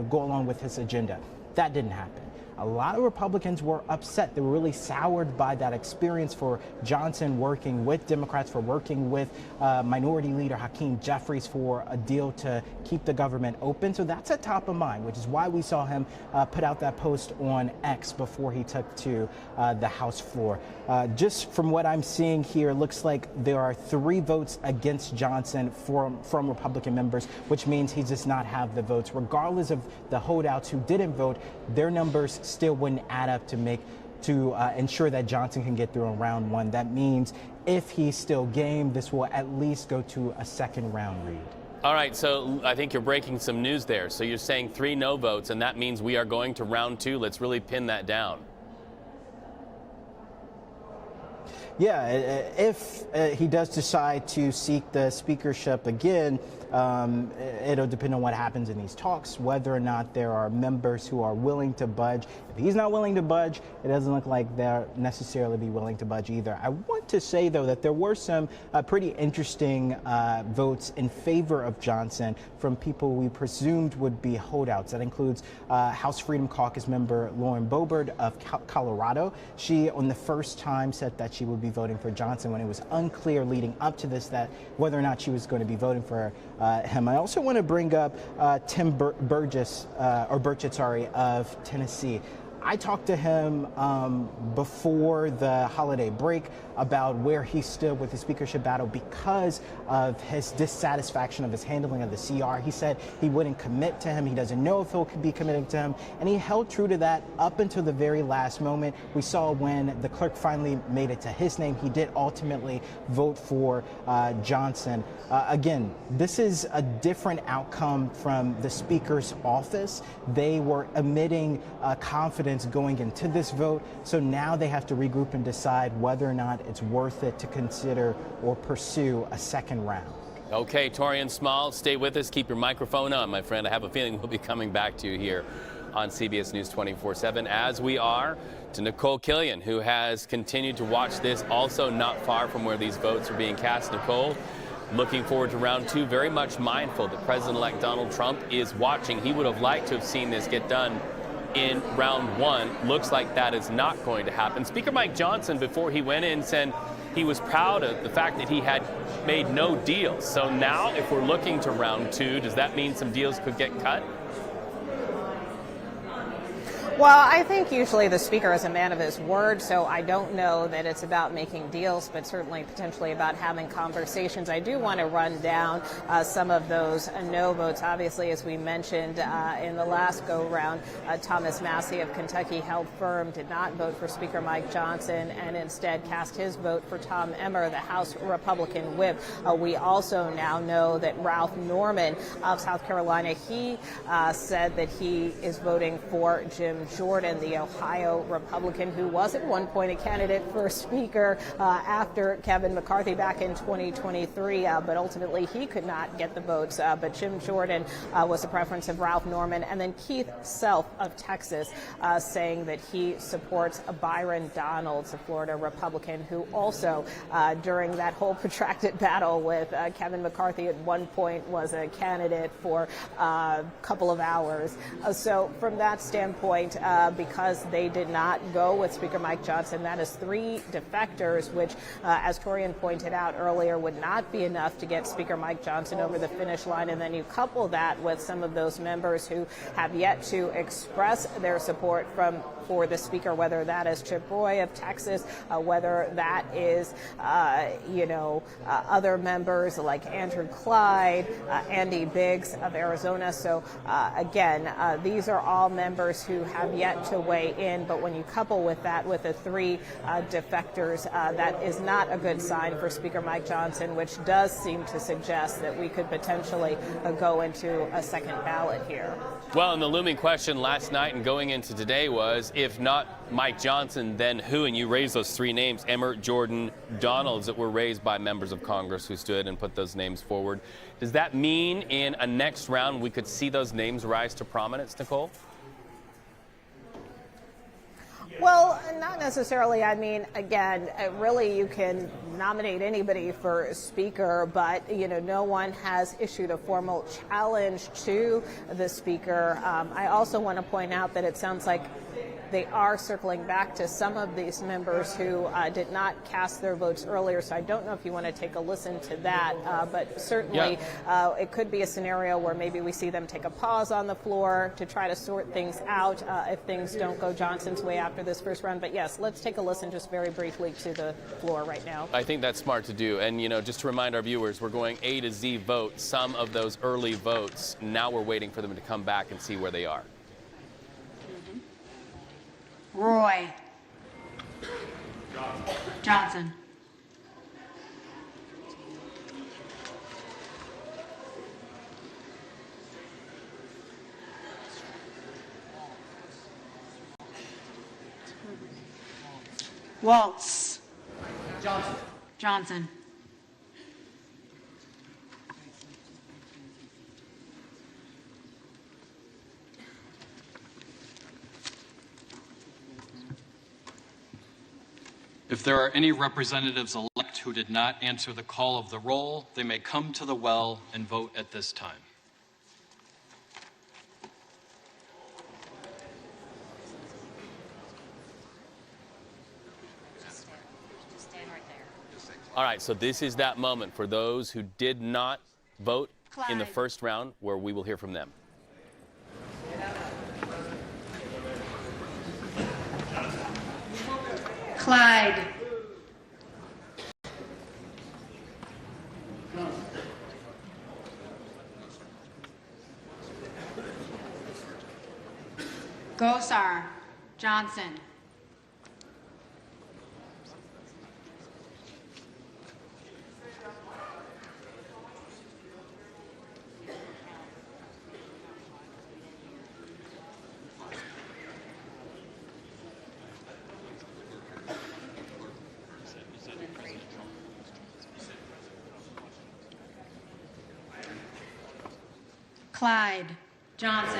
go along with his agenda. That didn't happen. A lot of Republicans were upset. They were really soured by that experience for Johnson working with Democrats, for working with Minority Leader Hakeem Jeffries for a deal to keep the government open. So that's at top of mind, which is why we saw him put out that post on X before he took to the House floor. Just from what I'm seeing here, looks like there are 3 votes against Johnson from Republican members, which means he does not have the votes. Regardless of the holdouts who didn't vote, their numbers still wouldn't add up to ensure that Johnson can get through in round 1. That means if he's still game, this will at least go to a second round read. All right, so I think you're breaking some news there. So you're saying 3 no votes, and that means we are going to round 2. Let's really pin that down. Yeah, if he does decide to seek the speakership again, it'll depend on what happens in these talks, whether or not there are members who are willing to budge If he's not willing to budge, it doesn't look like they'll necessarily be willing to budge either. I want to say, though, that there were some pretty interesting votes in favor of Johnson from people we presumed would be holdouts. That includes House Freedom Caucus member Lauren Boebert of Colorado. She, on the first time, said that she would be voting for Johnson when it was unclear leading up to this that whether or not she was going to be voting for him. I also want to bring up Tim Burchett, of Tennessee. I talked to him before the holiday break about where he stood with the speakership battle because of his dissatisfaction of his handling of the CR. He said he wouldn't commit to him. He doesn't know if he'll be committing to him. And he held true to that up until the very last moment. We saw when the clerk finally made it to his name, he did ultimately vote for Johnson. Again, this is a different outcome from the speaker's office. They were emitting confidence going into this vote. So now they have to regroup and decide whether or not it's worth it to consider or pursue a second round. Okay, Torian Small, stay with us. Keep your microphone on, my friend. I have a feeling we'll be coming back to you here on CBS News 24/7, as we are to Nicole Killian, who has continued to watch this, also not far from where these votes are being cast. Nicole, looking forward to round two, very much mindful that President-elect Donald Trump is watching. He would have liked to have seen this get done in round one. Looks like that is not going to happen. Speaker Mike Johnson, before he went in, said he was proud of the fact that he had made no deals. So now, if we're looking to round two, does that mean some deals could get cut? Well, I think usually the speaker is a man of his word, so I don't know that it's about making deals, but certainly potentially about having conversations. I do want to run down some of those no votes. Obviously, as we mentioned in the last go-round, Thomas Massie of Kentucky held firm, did not vote for Speaker Mike Johnson, and instead cast his vote for Tom Emmer, the House Republican whip. We also now know that Ralph Norman of South Carolina, he said that he is voting for Jim Jordan, the Ohio Republican, who was at one point a candidate for Speaker after Kevin McCarthy back in 2023, but ultimately he could not get the votes. But Jim Jordan was a preference of Ralph Norman. And then Keith Self of Texas saying that he supports Byron Donalds, a Florida Republican, who also during that whole protracted battle with Kevin McCarthy at one point was a candidate for a couple of hours. So from that standpoint, because they did not go with Speaker Mike Johnson, that is 3 defectors, which, as Torian pointed out earlier, would not be enough to get Speaker Mike Johnson over the finish line. And then you couple that with some of those members who have yet to express their support for the speaker, whether that is Chip Roy of Texas, whether that is, other members like Andrew Clyde, Andy Biggs of Arizona. So again, these are all members who have yet to weigh in. But when you couple with that with the 3 defectors, that is not a good sign for Speaker Mike Johnson, which does seem to suggest that we could potentially go into a second ballot here. Well, and the looming question last night and going into today was, if not Mike Johnson, then who? And you raised those 3 names, Emmer, Jordan, Donalds, that were raised by members of Congress who stood and put those names forward. Does that mean in a next round we could see those names rise to prominence, Nicole? Well, not necessarily. I mean, again, really you can nominate anybody for speaker, but, no one has issued a formal challenge to the speaker. I also want to point out that it sounds like they are circling back to some of these members who did not cast their votes earlier. So I don't know if you want to take a listen to that, but certainly it could be a scenario where maybe we see them take a pause on the floor to try to sort things out if things don't go Johnson's way after this first round. But yes, let's take a listen just very briefly to the floor right now. I think that's smart to do. And, just to remind our viewers, we're going A to Z votes. Some of those early votes, now we're waiting for them to come back and see where they are. Roy. Johnson. Waltz. Johnson. If there are any representatives-elect who did not answer the call of the roll, they may come to the well and vote at this time. All right, so this is that moment for those who did not vote in the first round, where we will hear from them. Clyde. Gosar. Johnson. Clyde. Johnson.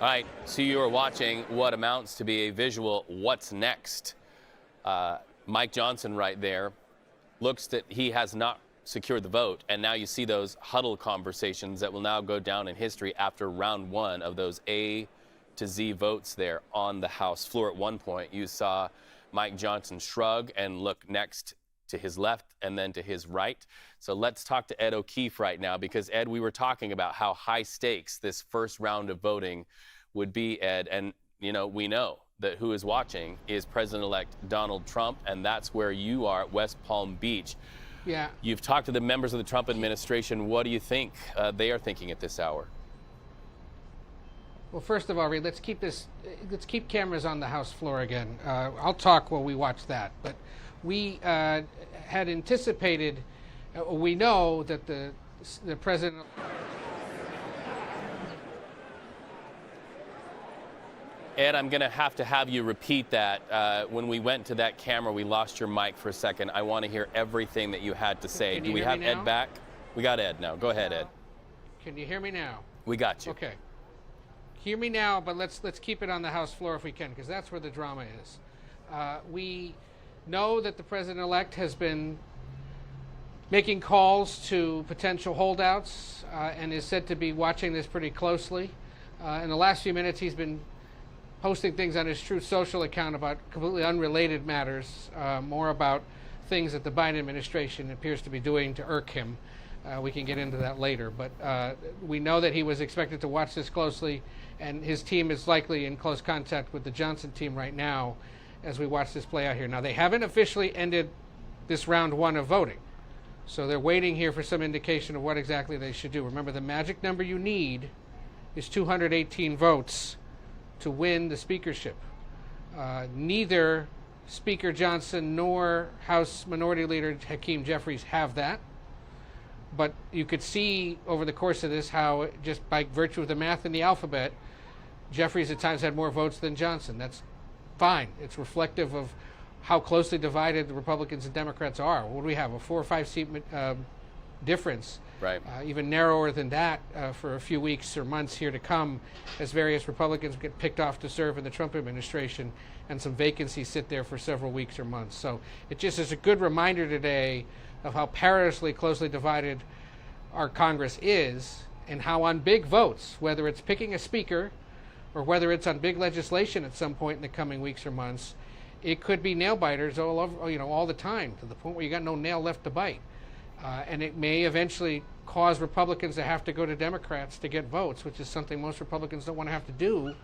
All right, so you are watching what amounts to be a visual what's next. Mike Johnson right there looks that he has not secured the vote, and now you see those huddle conversations that will now go down in history after round one of those A to Z votes there on the House floor. At one point, you saw Mike Johnson shrug and look next to his left and then to his right. So let's talk to Ed O'Keefe right now, because, Ed, we were talking about how high stakes this first round of voting would be, Ed, and we know that who is watching is President-elect Donald Trump, and that's where you are at West Palm Beach. Yeah. You've talked to the members of the Trump administration. What do you think they are thinking at this hour? Well, first of all, Reed, let's keep cameras on the House floor again. I'll talk while we watch that. But we had anticipated, we know that the president. Ed, I'm going to have you repeat that. When we went to that camera, we lost your mic for a second. I want to hear everything that you had to say. Do we have Ed back? We got Ed now. Go ahead, Ed. Can you hear me now? We got you. Okay. Hear me now, but let's keep it on the House floor if we can, because that's where the drama is. We know that the president-elect has been making calls to potential holdouts and is said to be watching this pretty closely. In the last few minutes, he's been posting things on his Truth Social account about completely unrelated matters, more about things that the Biden administration appears to be doing to irk him. We can get into that later, but we know that he was expected to watch this closely. And his team is likely in close contact with the Johnson team right now as we watch this play out here. Now, they haven't officially ended this round one of voting, so they're waiting here for some indication of what exactly they should do. Remember, the magic number you need is 218 votes to win the speakership. Neither Speaker Johnson nor House Minority Leader Hakeem Jeffries have that. But you could see over the course of this how, just by virtue of the math in the alphabet, Jeffries at times had more votes than Johnson. That's fine. It's reflective of how closely divided the Republicans and Democrats are. What do we have? A 4 or 5 seat difference. Right. Even narrower than that for a few weeks or months here to come, as various Republicans get picked off to serve in the Trump administration and some vacancies sit there for several weeks or months. So it just is a good reminder today of how perilously closely divided our Congress is, and how on big votes, whether it's picking a speaker or whether it's on big legislation at some point in the coming weeks or months, it could be nail biters all over, all the time, to the point where you got no nail left to bite. And it may eventually cause Republicans to have to go to Democrats to get votes, which is something most Republicans don't want to have to do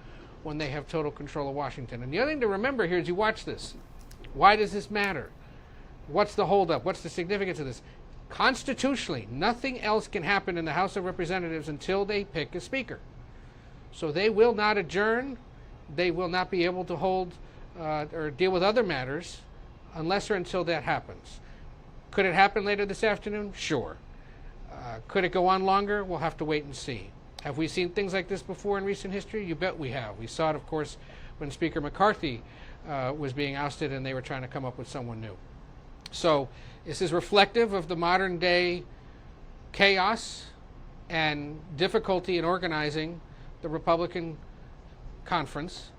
when they have total control of Washington. And the other thing to remember here as you watch this, why does this matter? What's the holdup? What's the significance of this? Constitutionally, nothing else can happen in the House of Representatives until they pick a speaker. So they will not adjourn. They will not be able to hold or deal with other matters unless or until that happens. Could it happen later this afternoon? Sure. Could it go on longer? We'll have to wait and see. Have we seen things like this before in recent history? You bet we have. We saw it, of course, when Speaker McCarthy was being ousted and they were trying to come up with someone new. So this is reflective of the modern day chaos and difficulty in organizing the Republican conference.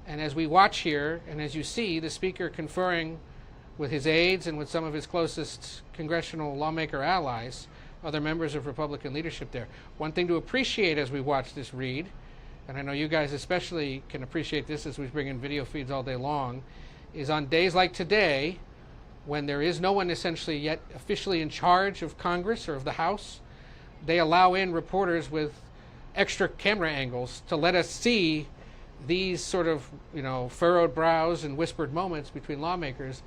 And as we watch here, and as you see the Speaker conferring with his aides and with some of his closest congressional lawmaker allies, other members of Republican leadership there. One thing to appreciate as we watch this read, and I know you guys especially can appreciate this as we bring in video feeds all day long, is on days like today, when there is no one essentially yet officially in charge of Congress or of the House, they allow in reporters with extra camera angles to let us see these sort of, furrowed brows and whispered moments between lawmakers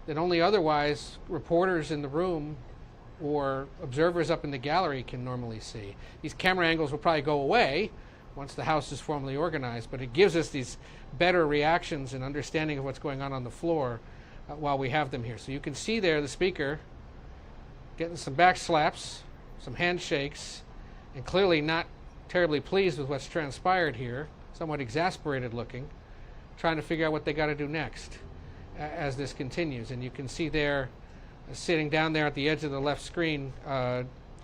that only otherwise reporters in the room or observers up in the gallery can normally see. These camera angles will probably go away once the House is formally organized, but it gives us these better reactions and understanding of what's going on the floor while we have them here. So you can see there the Speaker getting some back slaps, some handshakes, and clearly not terribly pleased with what's transpired here, somewhat exasperated looking, trying to figure out what they got to do next as this continues. And you can see there, sitting down there at the edge of the left screen,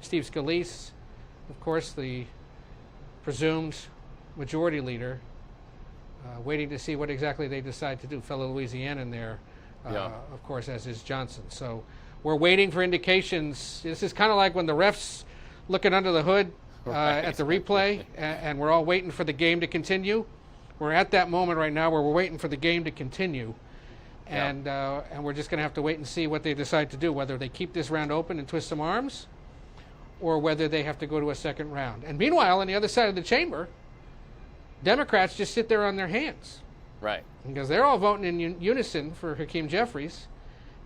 Steve Scalise, of course, the presumed majority leader, waiting to see what exactly they decide to do. Fellow Louisianan there, of course, as is Johnson. So we're waiting for indications. This is kind of like when the refs looking under the hood at the replay, and we're all waiting for the game to continue. We're at that moment right now where we're waiting for the game to continue. And we're just going to have to wait and see what they decide to do, whether they keep this round open and twist some arms, or whether they have to go to a second round. And meanwhile, on the other side of the chamber, Democrats just sit there on their hands. Right. Because they're all voting in unison for Hakeem Jeffries,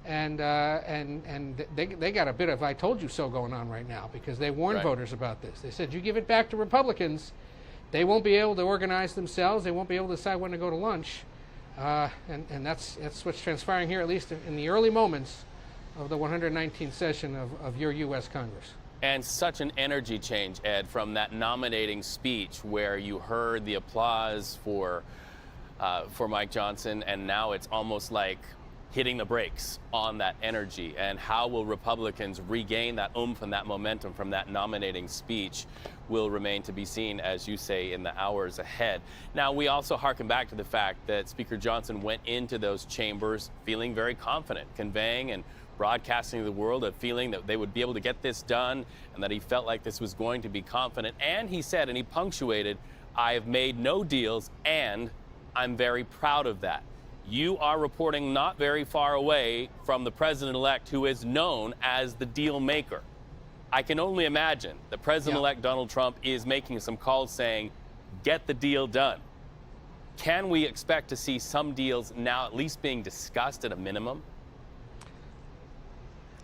and they got a bit of "I told you so" going on right now, because they warned voters about this. They said, you give it back to Republicans, they won't be able to organize themselves, they won't be able to decide when to go to lunch. And that's what's transpiring here, at least in the early moments of the 119th session of your U.S. Congress. And such an energy change, Ed, from that nominating speech where you heard the applause for Mike Johnson, and now it's almost like hitting the brakes on that energy. And how will Republicans regain that oomph and that momentum from that nominating speech will remain to be seen, as you say, in the hours ahead. Now, we also harken back to the fact that Speaker Johnson went into those chambers feeling very confident, conveying and broadcasting to the world a feeling that they would be able to get this done, and that he felt like this was going to be confident. And he said, and he punctuated, "I have made no deals, and I'm very proud of that." You are reporting not very far away from the president-elect, who is known as the deal maker. I can only imagine that President-elect Donald Trump is making some calls saying, get the deal done. Can we expect to see some deals now at least being discussed at a minimum?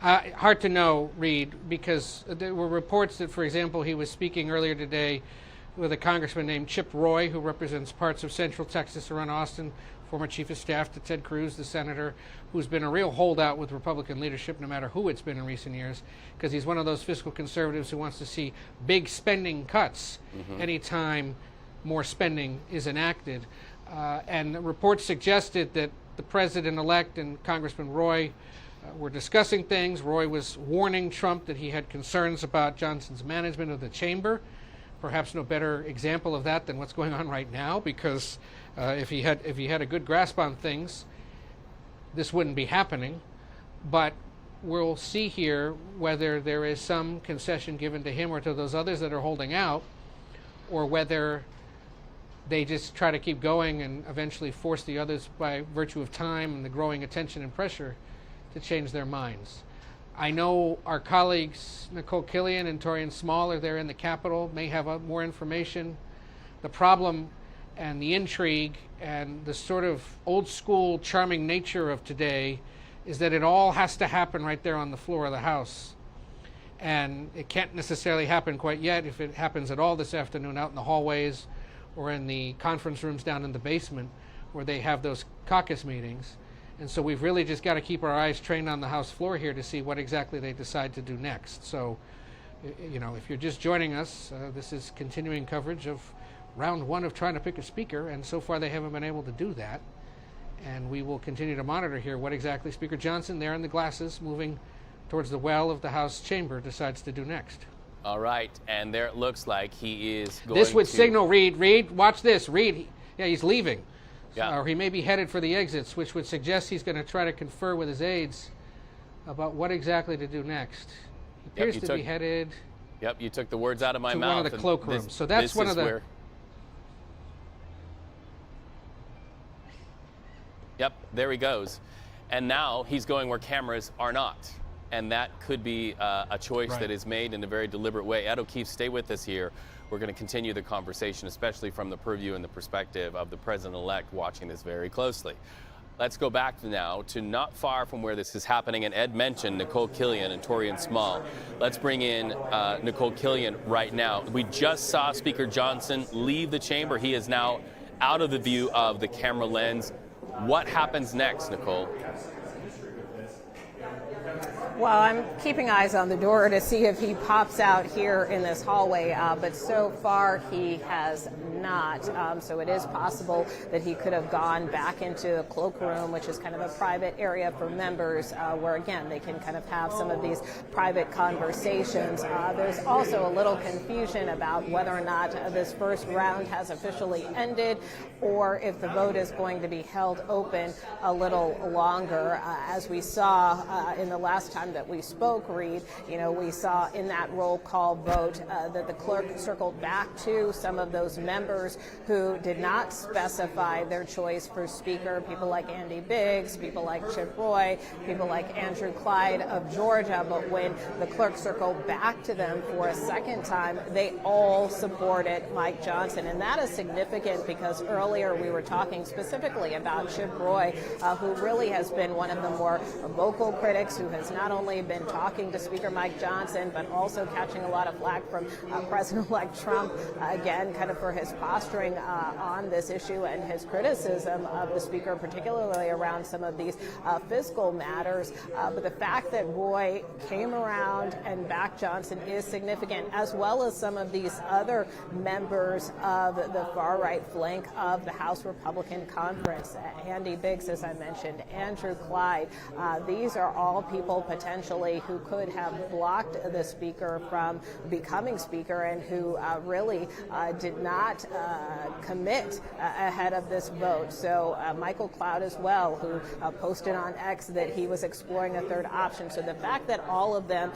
Hard to know, Reed, because there were reports that, for example, he was speaking earlier today with a congressman named Chip Roy, who represents parts of central Texas around Austin, former chief of staff to Ted Cruz, the senator, who's been a real holdout with Republican leadership, no matter who it's been in recent years, because he's one of those fiscal conservatives who wants to see big spending cuts anytime more spending is enacted. And the reports suggested that the president-elect and Congressman Roy were discussing things. Roy was warning Trump that he had concerns about Johnson's management of the chamber. Perhaps no better example of that than what's going on right now, because if he had a good grasp on things, this wouldn't be happening. But we'll see here whether there is some concession given to him or to those others that are holding out, or whether they just try to keep going and eventually force the others by virtue of time and the growing attention and pressure to change their minds. I know our colleagues Nicole Killian and Torian Small are there in the Capitol, may have more information. The problem and the intrigue and the sort of old school charming nature of today is that it all has to happen right there on the floor of the House. And it can't necessarily happen quite yet. If it happens at all this afternoon out in the hallways or in the conference rooms down in the basement where they have those caucus meetings. And so we've really just got to keep our eyes trained on the House floor here to see what exactly they decide to do next. So, you know, if you're just joining us, this is continuing coverage of round one of trying to pick a speaker, and so far they haven't been able to do that. And we will continue to monitor here what exactly Speaker Johnson, there in the glasses, moving towards the well of the House chamber, decides to do next. All right, and there it looks like he is going This would to signal, Reed, watch this, Reed, he's leaving. Yeah. Or he may be headed for the exits, which would suggest he's going to try to confer with his aides about what exactly to do next. He appears to be headed. Yep, you took the words out of my to mouth. one of the cloakrooms. So that's one of the. Yep, there he goes. And now he's going where cameras are not. And that could be a choice that is made in a very deliberate way. Ed O'Keefe, stay with us here. We're going to continue the conversation, especially from the purview and the perspective of the president-elect watching this very closely. Let's go back now to not far from where this is happening. And Ed mentioned Nicole Killian and Torian Small. Let's bring in Nicole Killian right now. We just saw Speaker Johnson leave the chamber. He is now out of the view of the camera lens. What happens next, Nicole? Well, I'm keeping eyes on the door to see if he pops out here in this hallway, but so far he has not. So it is possible that he could have gone back into the cloakroom, which is kind of a private area for members where, again, they can kind of have some of these private conversations. There's also a little confusion about whether or not this first round has officially ended or if the vote is going to be held open a little longer. As we saw in the last time that we spoke, Reed, we saw in that roll call vote that the clerk circled back to some of those members who did not specify their choice for speaker, people like Andy Biggs, people like Chip Roy, people like Andrew Clyde of Georgia. But when the clerk circled back to them for a second time, they all supported Mike Johnson. And that is significant because earlier we were talking specifically about Chip Roy, who really has been one of the more vocal critics, who has not only been talking to Speaker Mike Johnson, but also catching a lot of flack from President-elect Trump, again, kind of for his posturing on this issue and his criticism of the Speaker, particularly around some of these fiscal matters. But the fact that Roy came around and backed Johnson is significant, as well as some of these other members of the far-right flank of the House Republican Conference. Andy Biggs, as I mentioned, Andrew Clyde. These are all people potentially who could have blocked the Speaker from becoming Speaker and who really did not commit ahead of this vote. So Michael Cloud as well, who posted on X that he was exploring a third option. So the fact that all of them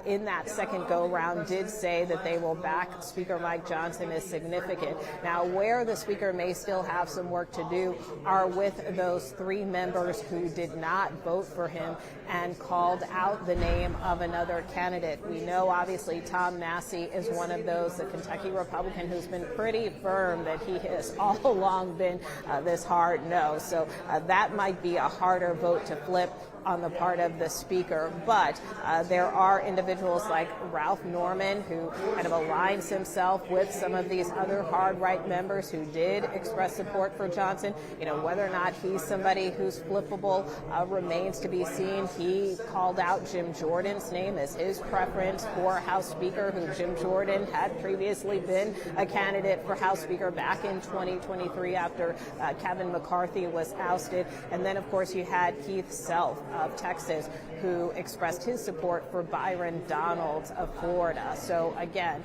in that second go-round did say that they will back Speaker Mike Johnson is significant. Now, where the Speaker may still have some work to do are with those three members who did not vote for him and called without the name of another candidate. We know obviously Tom Massey is one of those, the Kentucky Republican, who's been pretty firm that he has all along been this hard no. So that might be a harder vote to flip on the part of the speaker, but there are individuals like Ralph Norman, who kind of aligns himself with some of these other hard right members who did express support for Johnson. You know, whether or not he's somebody who's flippable remains to be seen. He called out Jim Jordan's name as his preference for House Speaker, who Jim Jordan had previously been a candidate for House Speaker back in 2023 after Kevin McCarthy was ousted. And then, of course, you had Keith Self of Texas, who expressed his support for Byron Donalds of Florida. So again,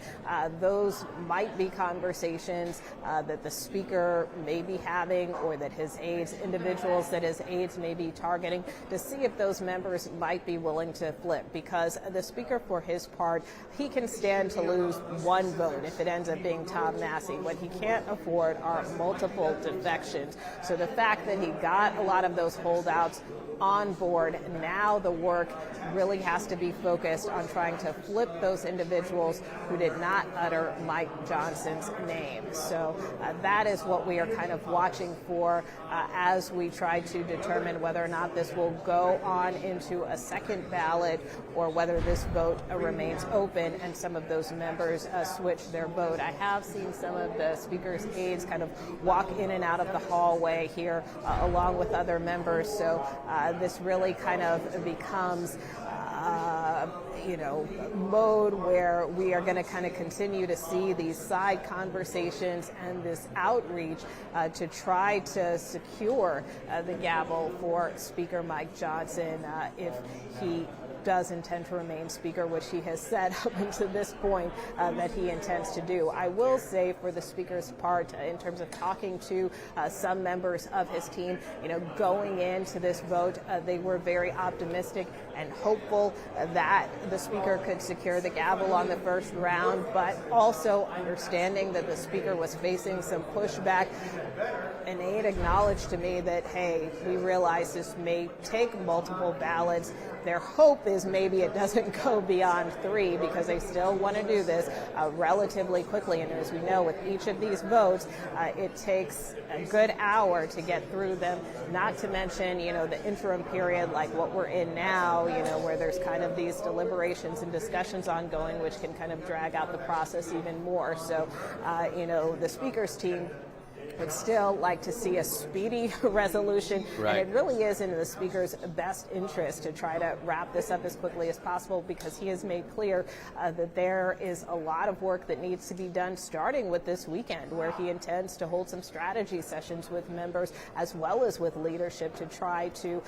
those might be conversations that the speaker may be having, or that his aides, individuals that his aides may be targeting, to see if those members might be willing to flip, because the speaker, for his part, he can stand to lose one vote if it ends up being Tom Massey. What he can't afford are multiple defections. So the fact that he got a lot of those holdouts on board, now the work really has to be focused on trying to flip those individuals who did not utter Mike Johnson's name. So that is what we are kind of watching for as we try to determine whether or not this will go on into a second ballot, or whether this vote remains open and some of those members switch their vote. I have seen some of the speaker's aides kind of walk in and out of the hallway here along with other members. So this really kind of becomes mode where we are going to kind of continue to see these side conversations and this outreach to try to secure the gavel for Speaker Mike Johnson if he does intend to remain Speaker, which he has said up until this point that he intends to do. I will say, for the Speaker's part, in terms of talking to some members of his team, going into this vote, they were very optimistic and hopeful that the Speaker could secure the gavel on the first round, but also understanding that the Speaker was facing some pushback. An aide acknowledged to me that, hey, we realize this may take multiple ballots. Their hope is maybe it doesn't go beyond 3, because they still want to do this relatively quickly. And as we know, with each of these votes, it takes a good hour to get through them, not to mention, the interim period like what we're in now, where there's kind of these deliberations and discussions ongoing, which can kind of drag out the process even more. So, the Speaker's team would still like to see a speedy resolution. Right. And it really is in the Speaker's best interest to try to wrap this up as quickly as possible, because he has made clear that there is a lot of work that needs to be done, starting with this weekend, where he intends to hold some strategy sessions with members as well as with leadership to try to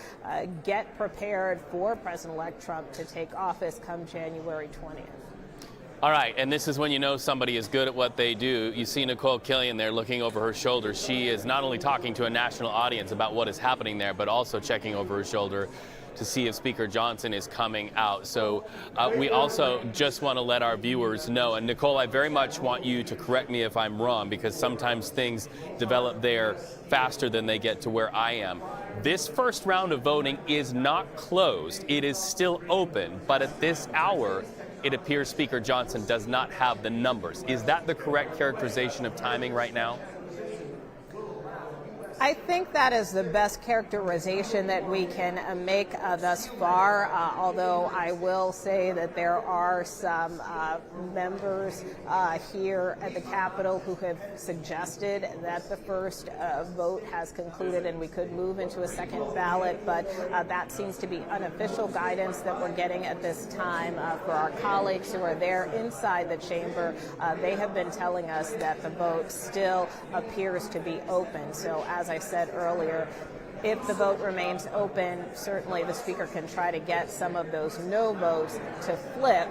get prepared for President-elect Trump to take office come January 20th. All right, and this is when you know somebody is good at what they do. You see Nicole Killian there looking over her shoulder. She is not only talking to a national audience about what is happening there, but also checking over her shoulder to see if Speaker Johnson is coming out. So we also just want to let our viewers know, and Nicole, I very much want you to correct me if I'm wrong, because sometimes things develop there faster than they get to where I am. This first round of voting is not closed. It is still open, but at this hour, it appears Speaker Johnson does not have the numbers. Is that the correct characterization of timing right now? I think that is the best characterization that we can make thus far, although I will say that there are some members here at the Capitol who have suggested that the first vote has concluded and we could move into a second ballot, but that seems to be unofficial guidance that we're getting at this time. For our colleagues who are there inside the chamber, they have been telling us that the vote still appears to be open. So as I said earlier, if the vote remains open, certainly the Speaker can try to get some of those no votes to flip,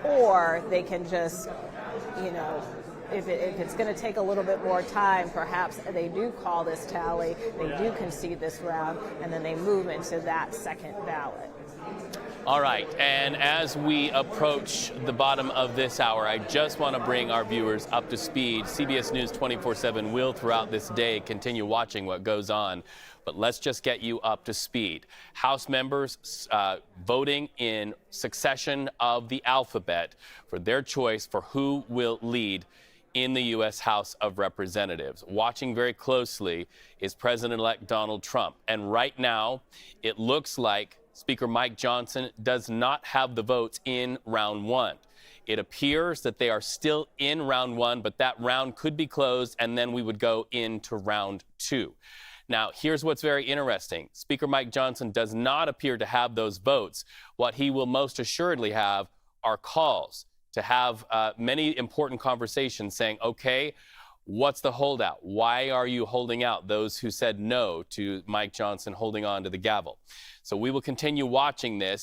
or they can just, if it's going to take a little bit more time, perhaps they do call this tally, they do concede this round, and then they move into that second ballot. All right, and as we approach the bottom of this hour, I just want to bring our viewers up to speed. CBS News 24/7 will, throughout this day, continue watching what goes on But let's just get you up to speed. House members voting in succession of the alphabet for their choice for who will lead in the U.S. House of Representatives. Watching very closely is President-elect Donald Trump. And right now, it looks like Speaker Mike Johnson does not have the votes in round one. It appears that they are still in round one, but that round could be closed, and then we would go into round two. Now, here's what's very interesting. Speaker Mike Johnson does not appear to have those votes. What he will most assuredly have are calls to have many important conversations saying, okay, what's the holdout? Why are you holding out? Those who said no to Mike Johnson holding on to the gavel. So we will continue watching this.